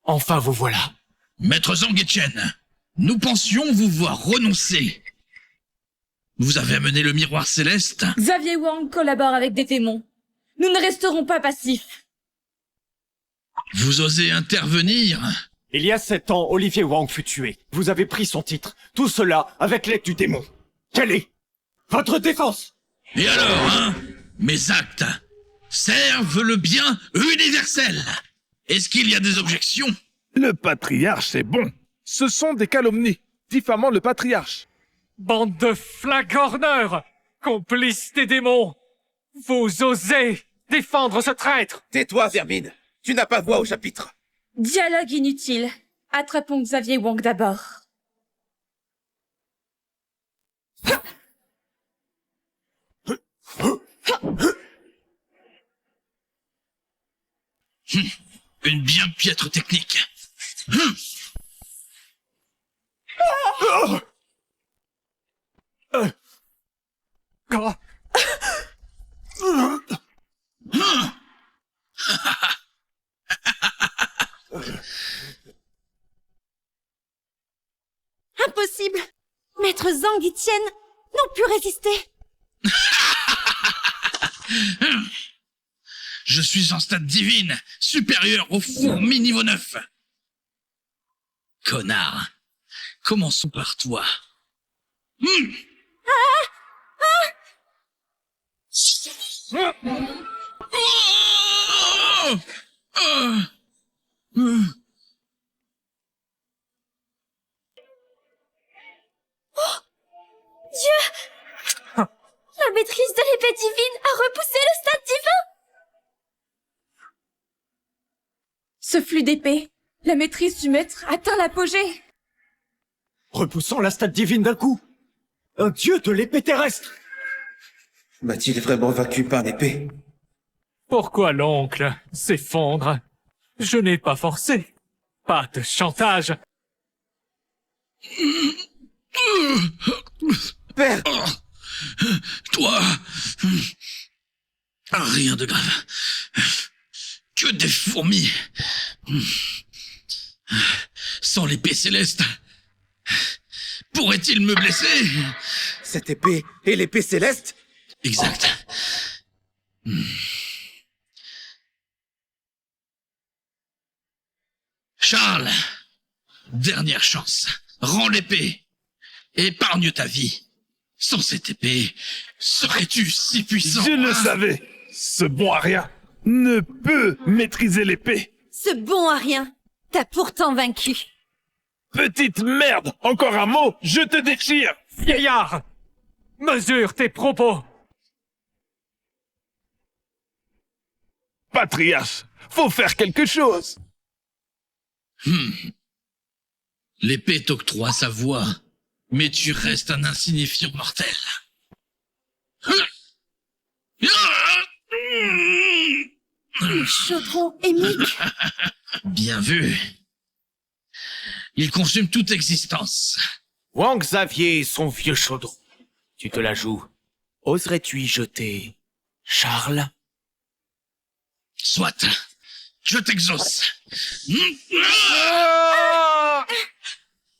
Speaker 5: enfin vous voilà.
Speaker 3: Maître Zhang Etienne, nous pensions vous voir renoncer. Vous avez amené le miroir céleste.
Speaker 8: Xavier Wang collabore avec des démons. Nous ne resterons pas passifs.
Speaker 3: Vous osez intervenir?
Speaker 9: Il y a 7 ans, Olivier Wang fut tué. Vous avez pris son titre. Tout cela avec l'aide du démon. Quelle est votre défense?
Speaker 3: Et alors, hein? Mes actes servent le bien universel. Est-ce qu'il y a des objections?
Speaker 4: Le patriarche, c'est bon. Ce sont des calomnies, diffamant le patriarche.
Speaker 1: bande de flagorneurs, complices des démons! Vous osez défendre ce traître!
Speaker 11: Tais-toi, vermine. Tu n'as pas voix au chapitre.
Speaker 8: Dialogue inutile. Attrapons Xavier Wang d'abord.
Speaker 3: Une bien piètre technique.
Speaker 1: Oh.
Speaker 6: Impossible! Maître Zhang Etienne n'ont pu résister.
Speaker 3: Je suis en stade divine, supérieur aux fourmis niveau 9. Connard. Commençons par toi.
Speaker 2: Dieu! La maîtrise de l'épée divine a repoussé le stade divin!
Speaker 8: Ce flux d'épée, la maîtrise du maître atteint l'apogée.
Speaker 9: Repoussant la stade divine d'un coup. Un dieu de l'épée terrestre.
Speaker 11: M'a-t-il vraiment vaincu par l'épée?
Speaker 1: Pourquoi l'oncle s'effondre? Je n'ai pas forcé. Pas de chantage.
Speaker 11: Père!
Speaker 3: Toi. Rien de grave. Que des fourmis. Sans l'épée céleste. Pourrait-il me blesser?
Speaker 11: Cette épée et l'épée céleste?
Speaker 3: Exact. Charles, dernière chance. Rends l'épée. Épargne ta vie. Sans cette épée, serais-tu si puissant?
Speaker 4: Je le savais. Ce bon à rien ne peut maîtriser l'épée.
Speaker 6: Ce bon à rien t'a pourtant vaincu.
Speaker 4: Petite merde, encore un mot, je te déchire.
Speaker 1: Vieillard! Mesure tes propos!
Speaker 4: Patriarche, faut faire quelque chose.
Speaker 3: L'épée t'octroie sa voix, mais tu restes un insignifiant mortel.
Speaker 6: Le chaudron émique.
Speaker 3: Bien vu. Il consume toute existence.
Speaker 5: Wang Xavier et son vieux chaudron. Tu te la joues. Oserais-tu y jeter Charles?
Speaker 3: Soit. Je t'exauce.
Speaker 1: Ah!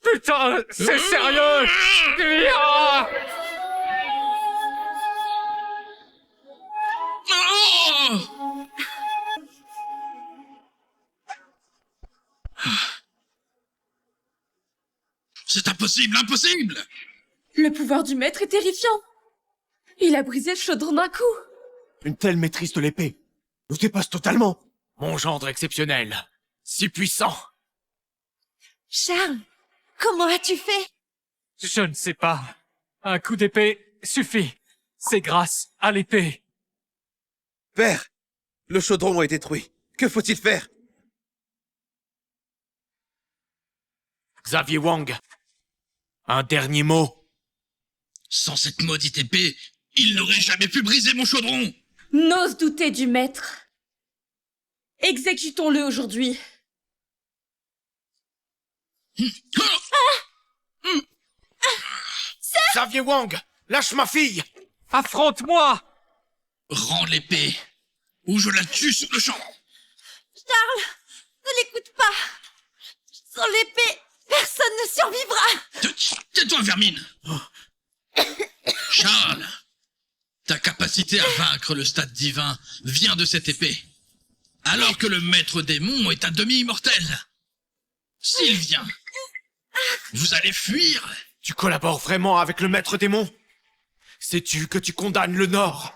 Speaker 1: Putain, c'est sérieux! Ah!
Speaker 3: C'est impossible, impossible!
Speaker 8: Le pouvoir du maître est terrifiant. Il a brisé le chaudron d'un coup.
Speaker 9: Une telle maîtrise de l'épée nous dépasse totalement.
Speaker 5: Mon gendre exceptionnel. Si puissant.
Speaker 6: Charles, comment as-tu fait?
Speaker 1: Je ne sais pas. Un coup d'épée suffit. C'est grâce à l'épée.
Speaker 11: Père, le chaudron est détruit. Que faut-il faire?
Speaker 5: Xavier Wang. Un dernier mot.
Speaker 3: Sans cette maudite épée, il n'aurait jamais pu briser mon chaudron.
Speaker 8: N'ose douter du maître. Exécutons-le aujourd'hui.
Speaker 5: Xavier Wang, lâche ma fille.
Speaker 1: Affronte-moi!
Speaker 3: Rends l'épée, ou je la tue sur le champ.
Speaker 6: Charles, ne l'écoute pas. Sans l'épée, personne ne survivra.
Speaker 3: Tais-toi, vermine. Charles, ta capacité à vaincre le stade divin vient de cette épée, alors que le maître démon est un demi-immortel. S'il vient, vous allez fuir.
Speaker 5: Tu collabores vraiment avec le maître démon? Sais-tu que tu condamnes le Nord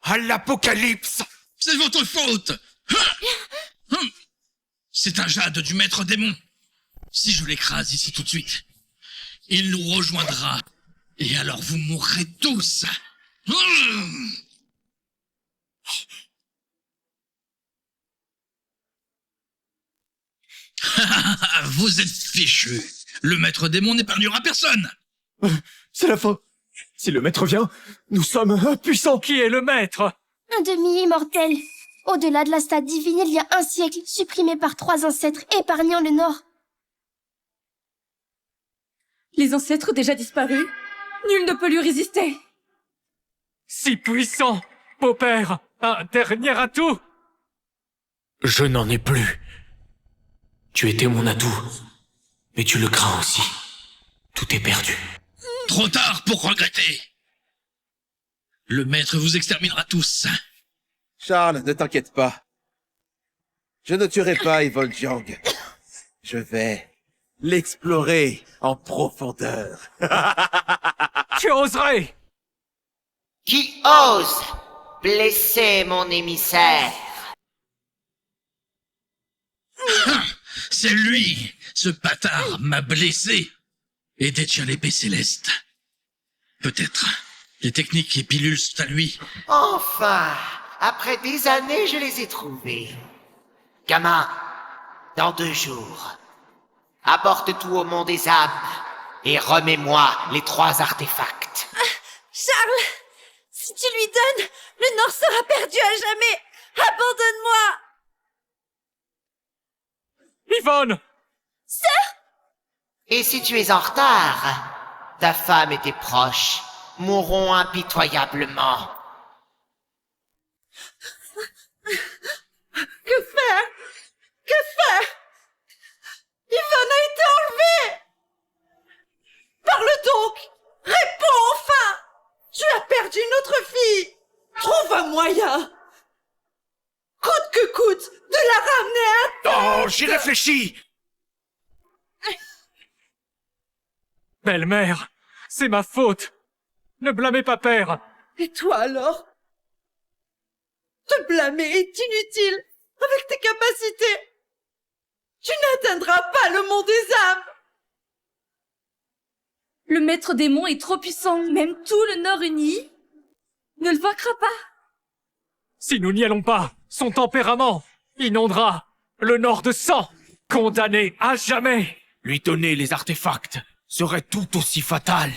Speaker 5: à l'apocalypse?
Speaker 3: C'est votre faute. C'est un jade du maître démon. Si je l'écrase ici tout de suite, il nous rejoindra. Et alors vous mourrez tous. Vous êtes fichus. Le maître démon n'épargnera personne.
Speaker 9: C'est la fin. Si le maître vient, nous sommes impuissants.
Speaker 1: Qui est le maître?
Speaker 2: Un demi-immortel. Au-delà de la stade divine, il y a un siècle, supprimé par 3 ancêtres, épargnant le Nord.
Speaker 8: Les ancêtres déjà disparus. Nul ne peut lui résister.
Speaker 1: Si puissant! Beau-père, un dernier atout!
Speaker 5: Je n'en ai plus. Tu étais mon atout. Mais tu le crains aussi. Tout est perdu.
Speaker 3: Trop tard pour regretter. Le maître vous exterminera tous.
Speaker 11: Charles, ne t'inquiète pas. Je ne tuerai pas Yvonne Jiang. Je vais l'explorer en profondeur.
Speaker 1: Tu oserais!
Speaker 10: Qui ose blesser mon émissaire?
Speaker 3: C'est lui. Ce bâtard m'a blessé et détient l'épée céleste. Peut-être. Les techniques et pilules sont à lui.
Speaker 10: Enfin, après des années, je les ai trouvés. Gamin, dans 2 jours, apporte tout au mont des âmes et remets-moi les 3 artefacts.
Speaker 6: Charles, si tu lui donnes, le Nord sera perdu à jamais. Abandonne-moi.
Speaker 1: Yvonne!
Speaker 10: Et si tu es en retard, ta femme et tes proches mourront impitoyablement.
Speaker 6: Que faire? Que faire? Yvonne a été enlevée. Parle donc. Réponds enfin. Tu as perdu notre fille. Trouve un moyen. Coûte que coûte, de la ramener à terre.
Speaker 5: Oh, j'y réfléchis.
Speaker 1: Belle-mère, c'est ma faute. Ne blâmez pas père.
Speaker 6: Et toi alors? Te blâmer est inutile. Avec tes capacités, tu n'atteindras pas le mont des âmes.
Speaker 8: Le maître démon est trop puissant. Même tout le Nord uni ne le vaincra pas.
Speaker 1: Si nous n'y allons pas, son tempérament inondera le Nord de sang, condamné à jamais.
Speaker 5: Lui donner les artefacts serait tout aussi fatal.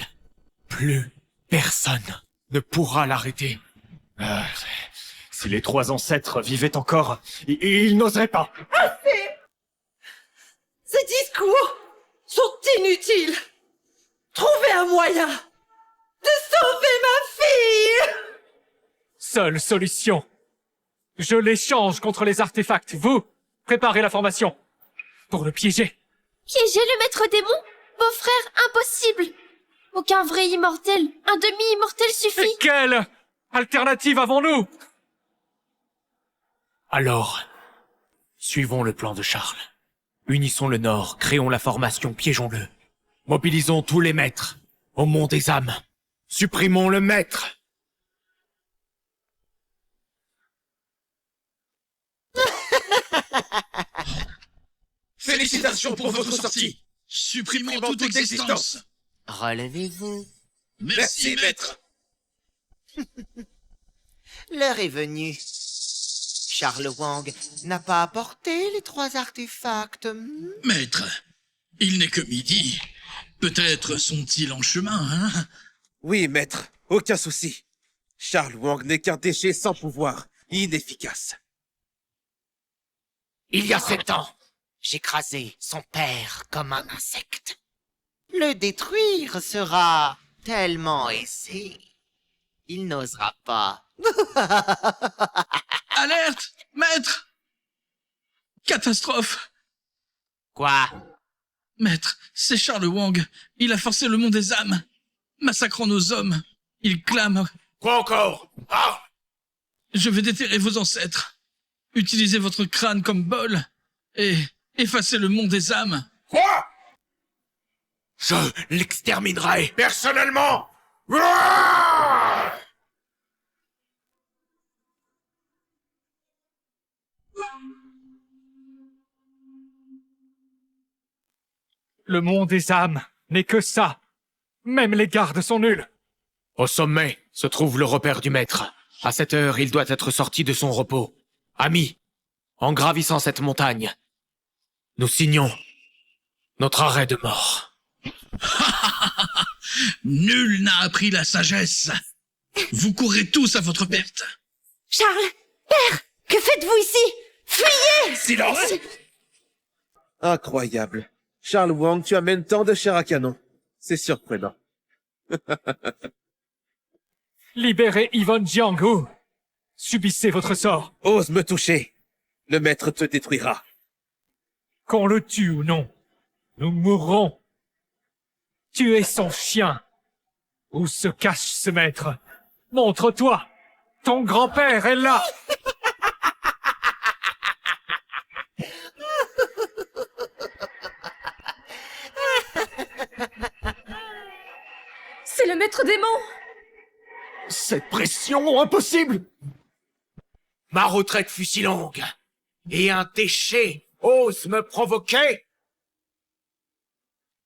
Speaker 5: Plus personne ne pourra l'arrêter.
Speaker 9: Si les 3 ancêtres vivaient encore, ils n'oseraient pas.
Speaker 6: Assez. Ces discours sont inutiles. Trouvez un moyen de sauver ma fille.
Speaker 1: Seule solution. Je l'échange contre les artefacts. Vous, préparez la formation. Pour le piéger.
Speaker 2: Piéger le maître démon? Beau-frère, impossible. Aucun vrai immortel, un demi-immortel suffit.
Speaker 1: Et quelle alternative avons-nous?
Speaker 5: Alors, suivons le plan de Charles. Unissons le Nord, créons la formation, piégeons-le. Mobilisons tous les maîtres au mont des âmes. Supprimons le maître.
Speaker 11: Félicitations pour votre sortie.
Speaker 3: Supprimons
Speaker 11: Supprimons
Speaker 3: toute
Speaker 11: toute
Speaker 3: existence.
Speaker 10: Relevez-vous.
Speaker 3: Merci, maître.
Speaker 10: L'heure est venue. Charles Wang n'a pas apporté les 3 artefacts.
Speaker 3: Maître, il n'est que midi. Peut-être sont-ils en chemin, hein?
Speaker 11: Oui, maître, aucun souci. Charles Wang n'est qu'un déchet sans pouvoir, inefficace.
Speaker 10: Il y a 7 ans, j'écrasai son père comme un insecte. Le détruire sera tellement aisé. Il n'osera pas.
Speaker 3: Alerte, maître! Catastrophe!
Speaker 10: Quoi?
Speaker 3: Maître, c'est Charles Wang. Il a forcé le monde des âmes, massacrant nos hommes. Il clame...
Speaker 5: Quoi encore? Ah!
Speaker 3: Je vais déterrer vos ancêtres. Utilisez votre crâne comme bol et effacez le monde des âmes.
Speaker 5: Quoi? Je l'exterminerai personnellement! Ah!
Speaker 1: Le monde des âmes n'est que ça. Même les gardes sont nuls.
Speaker 5: Au sommet se trouve le repère du maître. À cette heure, il doit être sorti de son repos. Amis, en gravissant cette montagne, nous signons notre arrêt de mort.
Speaker 3: Nul n'a appris la sagesse. Vous courrez tous à votre perte.
Speaker 6: Charles! Père! Que faites-vous ici? Fuyez!
Speaker 11: Silence! Incroyable. Charles Wang, tu amènes tant de chair à canon. C'est surprenant.
Speaker 1: Libérez Yvonne Jiang ou subissez votre sort.
Speaker 11: Ose me toucher. Le maître te détruira.
Speaker 1: Qu'on le tue ou non, nous mourrons. Tuez son chien. Où se cache ce maître? Montre-toi. Ton grand-père est là.
Speaker 8: C'est le maître démon!
Speaker 5: Cette pression impossible! Ma retraite fut si longue, et un déchet ose me provoquer?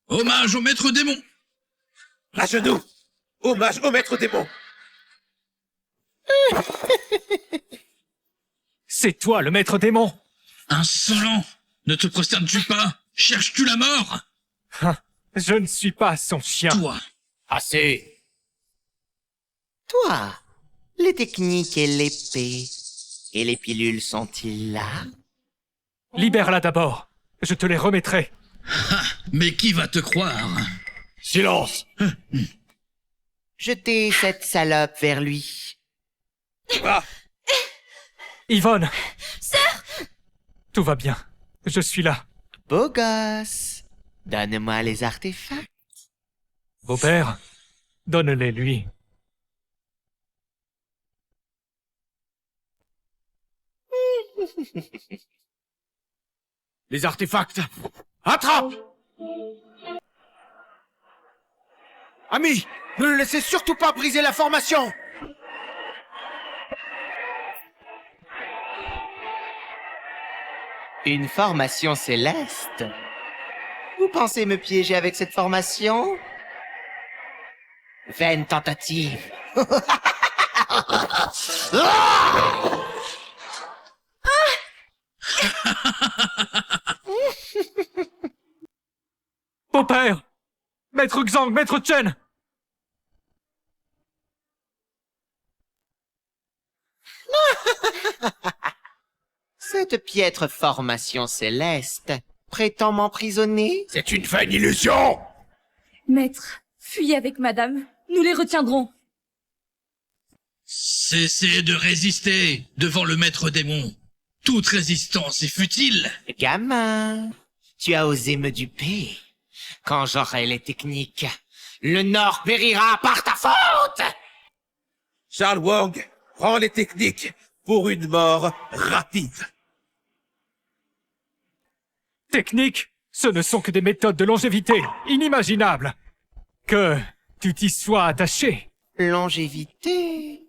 Speaker 3: Hommage au maître démon.
Speaker 11: À genoux! Hommage au maître démon!
Speaker 1: C'est toi le maître démon.
Speaker 3: Insolent! Ne te prosternes-tu pas? Cherches-tu la mort?
Speaker 1: Hein, je ne suis pas son chien.
Speaker 3: Toi,
Speaker 5: Assez.
Speaker 10: Toi, les techniques et l'épée. Et les pilules sont-ils là?
Speaker 1: Libère-la d'abord. Je te les remettrai.
Speaker 3: mais qui va te croire?
Speaker 5: Silence!
Speaker 10: Jetez cette salope vers lui.
Speaker 1: Yvonne. Sœur. Tout va bien. Je suis là.
Speaker 10: Beau gosse. Donne-moi les artefacts.
Speaker 1: Beau-père, donne-les lui.
Speaker 5: Les artefacts! Attrape! Amis, ne le laissez surtout pas briser la formation!
Speaker 10: Une formation céleste? Vous pensez me piéger avec cette formation? Vaine tentative.
Speaker 1: Beau-père! Maître Xang, Maître Chen!
Speaker 10: Cette piètre formation céleste prétend m'emprisonner?
Speaker 5: C'est une vaine illusion!
Speaker 8: Maître, fuyez avec madame. Nous les retiendrons.
Speaker 3: Cessez de résister devant le maître démon. Toute résistance est futile.
Speaker 10: Gamin, tu as osé me duper. Quand j'aurai les techniques, le Nord périra par ta faute!
Speaker 11: Charles Wang, prends les techniques pour une mort rapide.
Speaker 1: Technique, ce ne sont que des méthodes de longévité inimaginables. Que tu t'y sois attaché.
Speaker 10: Longévité?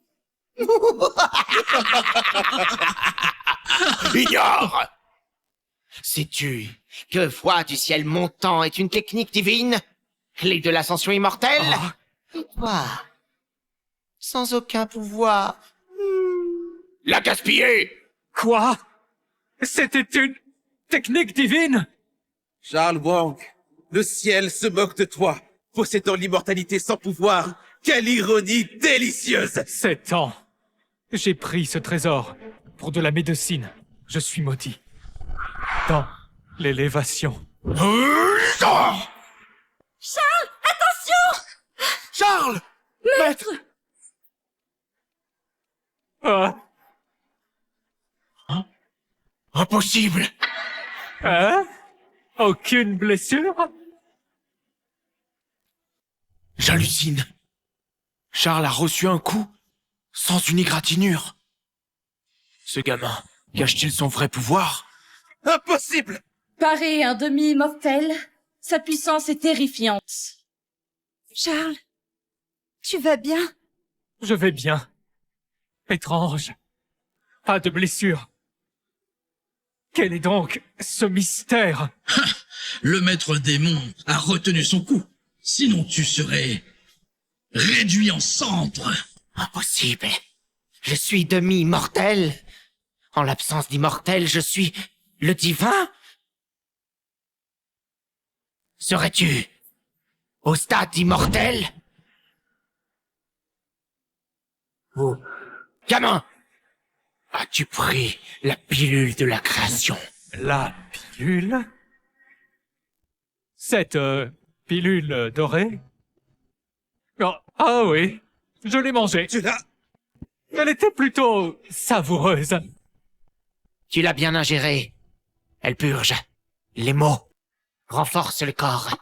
Speaker 5: Ignore!
Speaker 10: Sais-tu que voix du ciel montant est une technique divine? Clé de l'ascension immortelle? Et toi, sans aucun pouvoir, la gaspiller!
Speaker 1: Quoi? C'était une technique divine?
Speaker 11: Charles Wang, le ciel se moque de toi, possédant l'immortalité sans pouvoir. Quelle ironie délicieuse!
Speaker 1: 7 ans. J'ai pris ce trésor pour de la médecine. Je suis maudit. Dans l'élévation.
Speaker 6: Charles, attention!
Speaker 5: Charles! Maître!
Speaker 1: Ah.
Speaker 5: Impossible!
Speaker 1: Hein? Aucune blessure?
Speaker 5: J'hallucine. Charles a reçu un coup sans une égratignure. Ce gamin cache-t-il son vrai pouvoir?
Speaker 11: Impossible!
Speaker 8: Paré un demi-immortel, sa puissance est terrifiante.
Speaker 6: Charles, tu vas bien?
Speaker 1: Je vais bien. Étrange. Pas de blessure. Quel est donc ce mystère?
Speaker 3: Le maître démon a retenu son coup. Sinon tu serais réduit en cendres.
Speaker 10: Impossible. Je suis demi-immortel. En l'absence d'immortel, je suis le divin. Serais-tu au stade immortel? Ou, gamin, as-tu pris la pilule de la création?
Speaker 1: La pilule? Cette pilule dorée? Oh, ah oui, je l'ai mangée.
Speaker 11: Tu l'as...
Speaker 1: Elle était plutôt savoureuse.
Speaker 10: Tu l'as bien ingérée. Elle purge les maux, renforce le corps.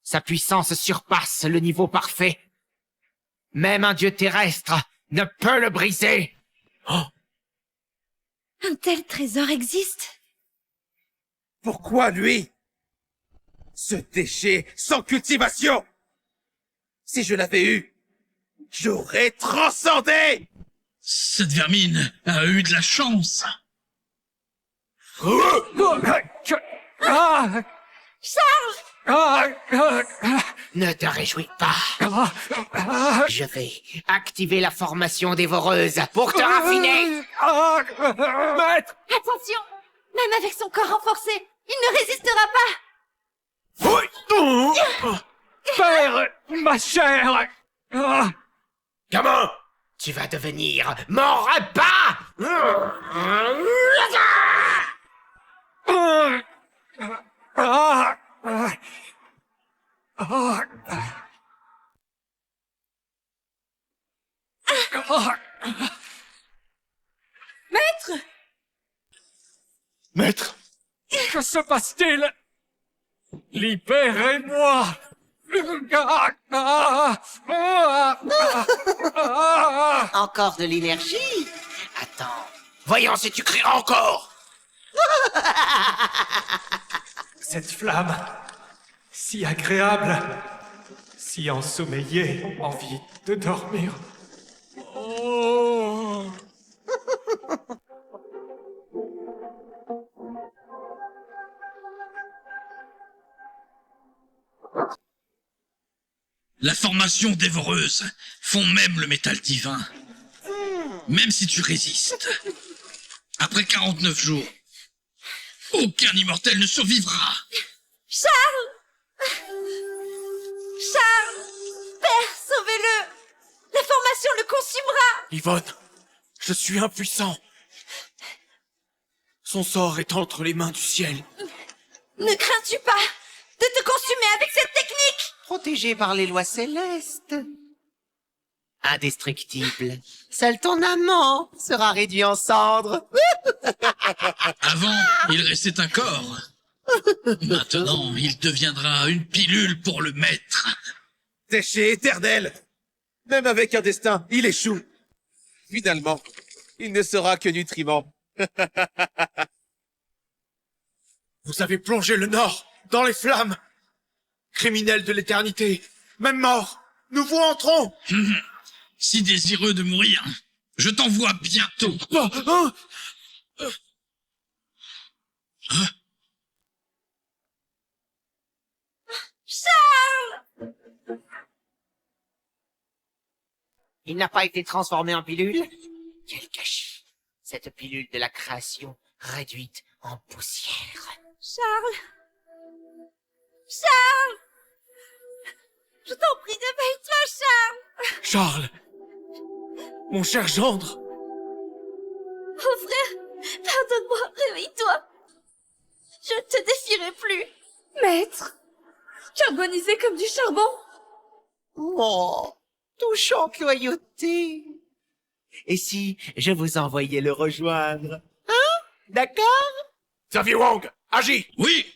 Speaker 10: Sa puissance surpasse le niveau parfait. Même un dieu terrestre ne peut le briser.
Speaker 5: Oh,
Speaker 6: Un tel trésor existe?
Speaker 11: Pourquoi lui? Ce déchet sans cultivation! Si je l'avais eu, j'aurais transcendé!
Speaker 3: Cette vermine a eu de la chance.
Speaker 1: Ah!
Speaker 6: Charles!
Speaker 10: Ne te réjouis pas. Je vais activer la formation dévoreuse pour te raffiner.
Speaker 1: Maître!
Speaker 6: Attention! Même avec son corps renforcé, il ne résistera pas!
Speaker 1: Père, ma chère!
Speaker 10: Gamin, tu vas devenir mon repas.
Speaker 8: Maître!
Speaker 5: maître!
Speaker 1: Que se passe-t-il? Libérez-moi!
Speaker 10: Encore de l'énergie? Attends. Voyons si tu crieras encore.
Speaker 1: Cette flamme, si agréable, si ensommeillée, envie de dormir. Oh.
Speaker 3: La formation dévoreuse font même le métal divin. Même si tu résistes. Après 49 jours, aucun immortel ne survivra.
Speaker 6: Charles! Charles! Père, sauvez-le! La formation le consumera!
Speaker 5: Yvonne, je suis impuissant. Son sort est entre les mains du ciel.
Speaker 6: Ne crains-tu pas de te consumer avec cette technique?
Speaker 10: Protégé par les lois célestes. Indestructible. Seul ton amant sera réduit en cendres.
Speaker 3: Avant, il restait un corps. Maintenant, il deviendra une pilule pour le maître.
Speaker 11: Déchet éternel! Même avec un destin, il échoue. Finalement, il ne sera que nutriment.
Speaker 5: Vous avez plongé le Nord dans les flammes. Criminel de l'éternité, même mort, nous vous entrons.
Speaker 3: Si désireux de mourir, je t'envoie bientôt.
Speaker 10: Il n'a pas été transformé en pilule? Quel gâchis. Cette pilule de la création réduite en poussière.
Speaker 6: Charles! Charles! Je t'en prie, réveille-toi, Charles!
Speaker 5: Charles! Mon cher gendre!
Speaker 2: Oh frère, pardonne-moi, réveille-toi. Je ne te défierai plus.
Speaker 8: Maître, carbonisé comme du charbon.
Speaker 10: Oh, touchante loyauté. Et si je vous envoyais le rejoindre? Hein? D'accord?
Speaker 5: Xavier Wang, agis!
Speaker 3: Oui.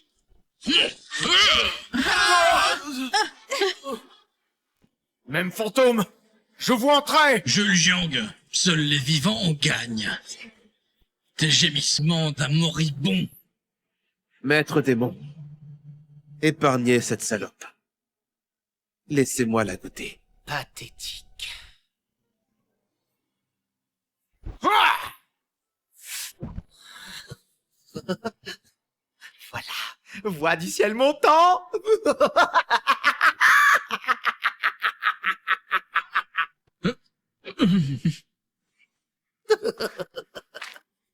Speaker 5: Même fantôme! Je vous entrais!
Speaker 3: Jules Jiang, seuls les vivants en gagnent. Des gémissements d'un moribond.
Speaker 11: Maître démon, épargnez cette salope. Laissez-moi la goûter.
Speaker 10: Pathétique. Voilà. Voix du ciel montant.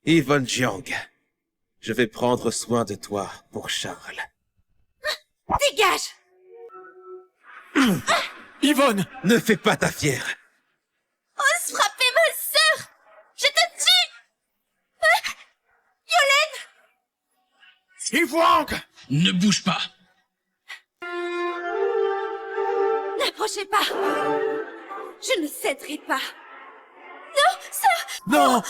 Speaker 11: Yvonne Jiang, je vais prendre soin de toi pour Charles.
Speaker 6: Dégage!
Speaker 5: Yvonne!
Speaker 11: Ne fais pas ta fière.
Speaker 2: Ose frapper ma sœur. Je te tue.
Speaker 5: Yves Wang!
Speaker 3: Ne bouge pas.
Speaker 6: N'approchez pas! Je ne céderai pas!
Speaker 2: Non, sœur.
Speaker 5: Non!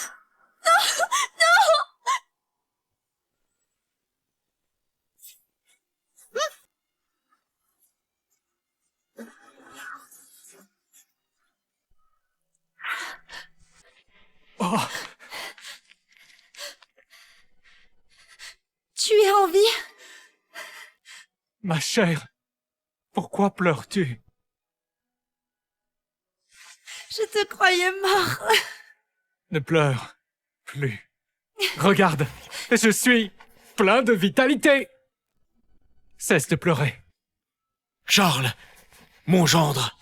Speaker 5: Oh,
Speaker 6: Tu es en vie?
Speaker 1: Ma chère, pourquoi pleures-tu?
Speaker 6: Je te croyais mort.
Speaker 1: Ne pleure plus. Regarde, je suis plein de vitalité. Cesse de pleurer.
Speaker 5: Charles! Mon gendre!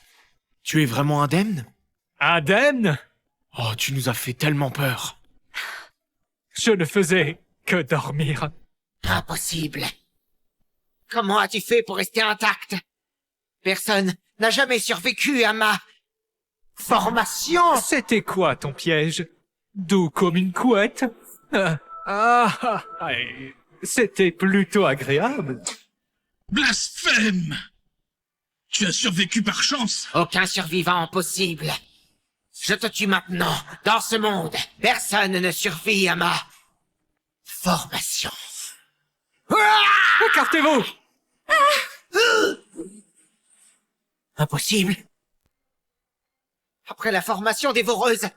Speaker 5: Tu es vraiment indemne?
Speaker 1: Indemne?
Speaker 5: Oh, tu nous as fait tellement peur.
Speaker 1: Je ne faisais que dormir.
Speaker 10: Impossible. Comment as-tu fait pour rester intact? Personne n'a jamais survécu à ma formation.
Speaker 1: C'était quoi ton piège? Doux comme une couette? C'était plutôt agréable.
Speaker 3: Blasphème! Tu as survécu par chance.
Speaker 10: Aucun survivant possible. Je te tue maintenant. Dans ce monde, personne ne survit à ma formation.
Speaker 1: Écartez-vous!
Speaker 10: Impossible. Après la formation dévoreuse,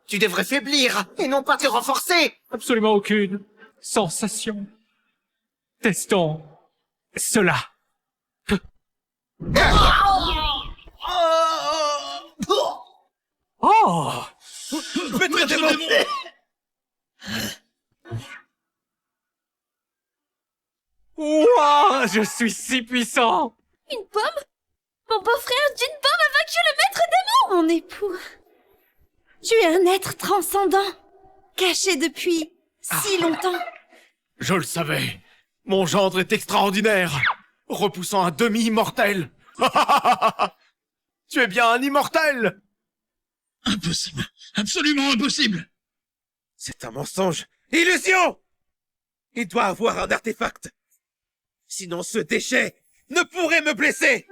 Speaker 10: tu devrais faiblir et non pas te renforcer.
Speaker 1: Absolument aucune sensation. Testons cela. Oh!
Speaker 11: Maître démon!
Speaker 1: Ouah, je suis si puissant!
Speaker 2: Une pomme? Mon beau-frère d'une pomme a vaincu le maître démon.
Speaker 6: Mon époux. Tu es un être transcendant, caché depuis si longtemps.
Speaker 5: Je le savais. Mon gendre est extraordinaire, repoussant un demi-immortel. Tu es bien un immortel!
Speaker 3: Impossible. Absolument impossible.
Speaker 11: C'est un mensonge. Illusion! Il doit avoir un artefact. Sinon ce déchet ne pourrait me blesser.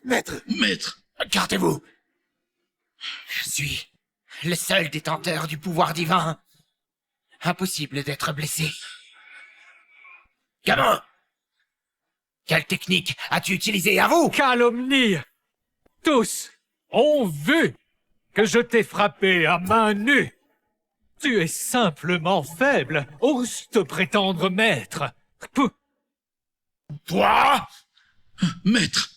Speaker 11: Maître,
Speaker 3: Maître,
Speaker 10: Gardez-vous. Je suis le seul détenteur du pouvoir divin. Impossible d'être blessé. Gamin! Quelle technique as-tu utilisée à vous?
Speaker 1: Calomnie! Tous ont vu que je t'ai frappé à main nue. Tu es simplement faible. Ose te prétendre maître. Pouh.
Speaker 5: Toi?
Speaker 3: Maître.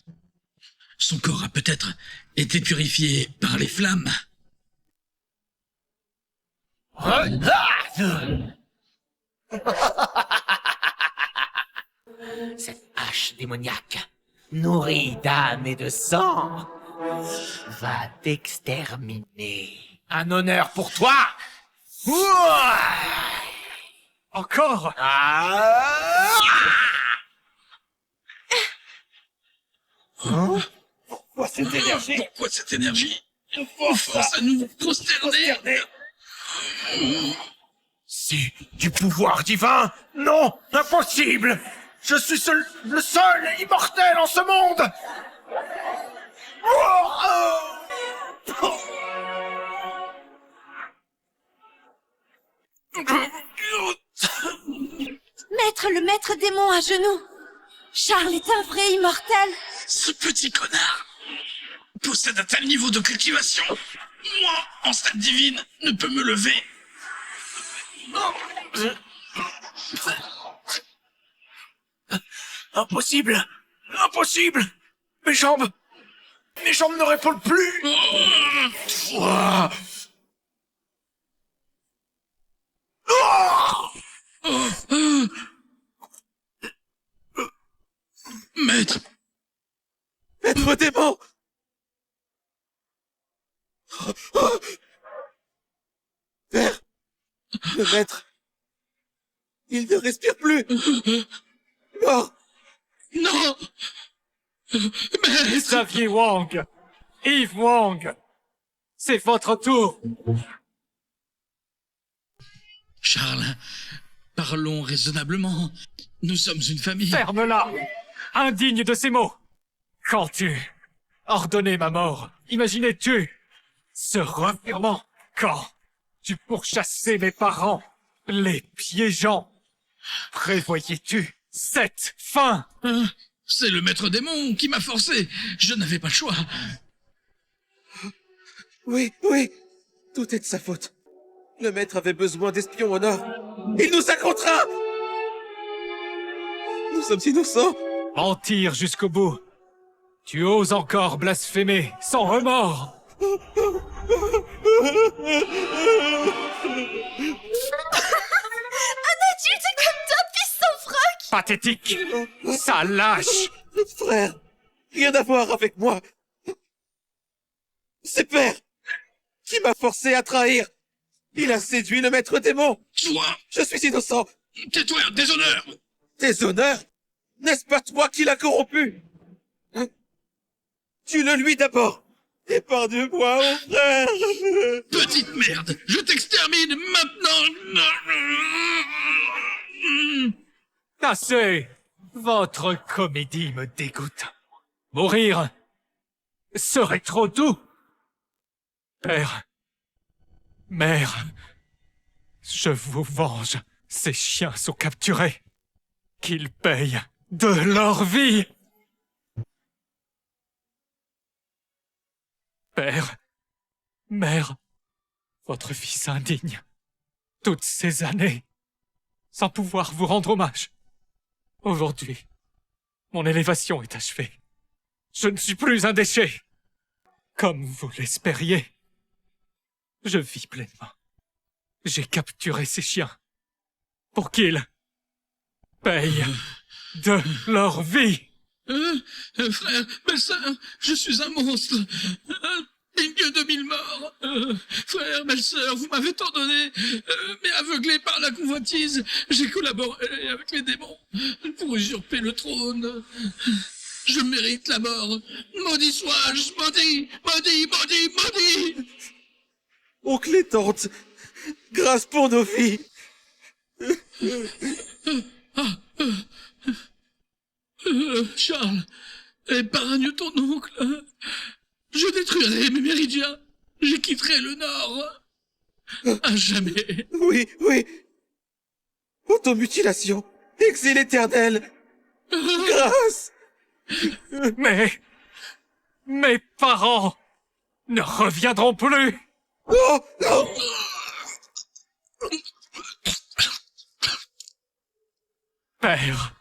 Speaker 3: Son corps a peut-être été purifié par les flammes.
Speaker 10: Cette hache démoniaque, nourrie d'âme et de sang, va t'exterminer.
Speaker 5: Un honneur pour toi. Ouah.
Speaker 1: Encore?
Speaker 5: Ah.
Speaker 11: Pourquoi cette énergie?
Speaker 3: Pourquoi cette énergie force à nous consterner?
Speaker 5: C'est du pouvoir divin? Non, impossible. Je suis le seul immortel en ce monde.
Speaker 6: Maître, le maître démon à genoux. Charles est un vrai immortel.
Speaker 3: Ce petit connard possède un tel niveau de cultivation. Moi, en stade divine, ne peux me lever.
Speaker 5: Impossible. Impossible. Mes jambes ne répondent plus. Ouah.
Speaker 3: Maître,
Speaker 11: Maître démon! Père! Le maître! Il ne respire plus! Mort!
Speaker 3: non! Maître!
Speaker 1: Xavier Wang! Yves Wang! C'est votre tour!
Speaker 3: Charles, parlons raisonnablement. Nous sommes une famille.
Speaker 1: Ferme-la! Indigne de ces mots! Quand tu ordonnais ma mort, imaginais-tu ce revirement? Quand tu pourchassais mes parents, les piégeant, prévoyais-tu cette fin?
Speaker 3: C'est le maître démon qui m'a forcé. Je n'avais pas le choix.
Speaker 11: Oui, oui! Tout est de sa faute. Le maître avait besoin d'espions au nord. Il nous a contraints! Nous sommes innocents!
Speaker 1: Mentir jusqu'au bout. Tu oses encore blasphémer sans remords.
Speaker 2: Un adulte comme toi pisse son froc!
Speaker 1: Pathétique! Ça lâche!
Speaker 11: Frère, rien à voir avec moi. C'est Père qui m'a forcé à trahir. Il a séduit le maître démon.
Speaker 3: Toi,
Speaker 11: Je suis innocent.
Speaker 3: tais-toi, déshonneur!
Speaker 11: Déshonneur? N'est-ce pas toi qui l'as corrompu? Hein? Tue-le lui d'abord. Épargne-moi, mon frère.
Speaker 3: Petite merde! Je t'extermine maintenant!
Speaker 1: Assez! Votre comédie me dégoûte. Mourir serait trop doux. Père, mère, je vous venge. Ces chiens sont capturés. Qu'ils payent de leur vie. Père, mère, votre fils indigne, toutes ces années, sans pouvoir vous rendre hommage. Aujourd'hui, mon élévation est achevée. Je ne suis plus un déchet. Comme vous l'espériez. Je vis pleinement. J'ai capturé ces chiens pour qu'ils payent de leur vie.
Speaker 3: Frère, belle-sœur, je suis un monstre. Milieu de 1000 morts. Frère, belle-sœur, vous m'avez tant donné. Mais aveuglé par la convoitise, j'ai collaboré avec les démons pour usurper le trône. Je mérite la mort. Maudit sois-je, maudit, maudit, maudit, maudit.
Speaker 11: Oncle et tante, grâce pour nos vies.
Speaker 3: Charles, épargne ton oncle. Je détruirai mes méridiens. Je quitterai le Nord. À jamais.
Speaker 11: Oui, oui. Automutilation. Exil éternel. Grâce.
Speaker 1: Mais mes parents ne reviendront plus.
Speaker 11: Oh, non.
Speaker 1: Père,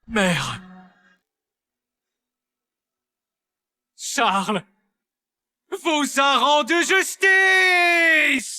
Speaker 1: mère, Charles vous a rendu justice!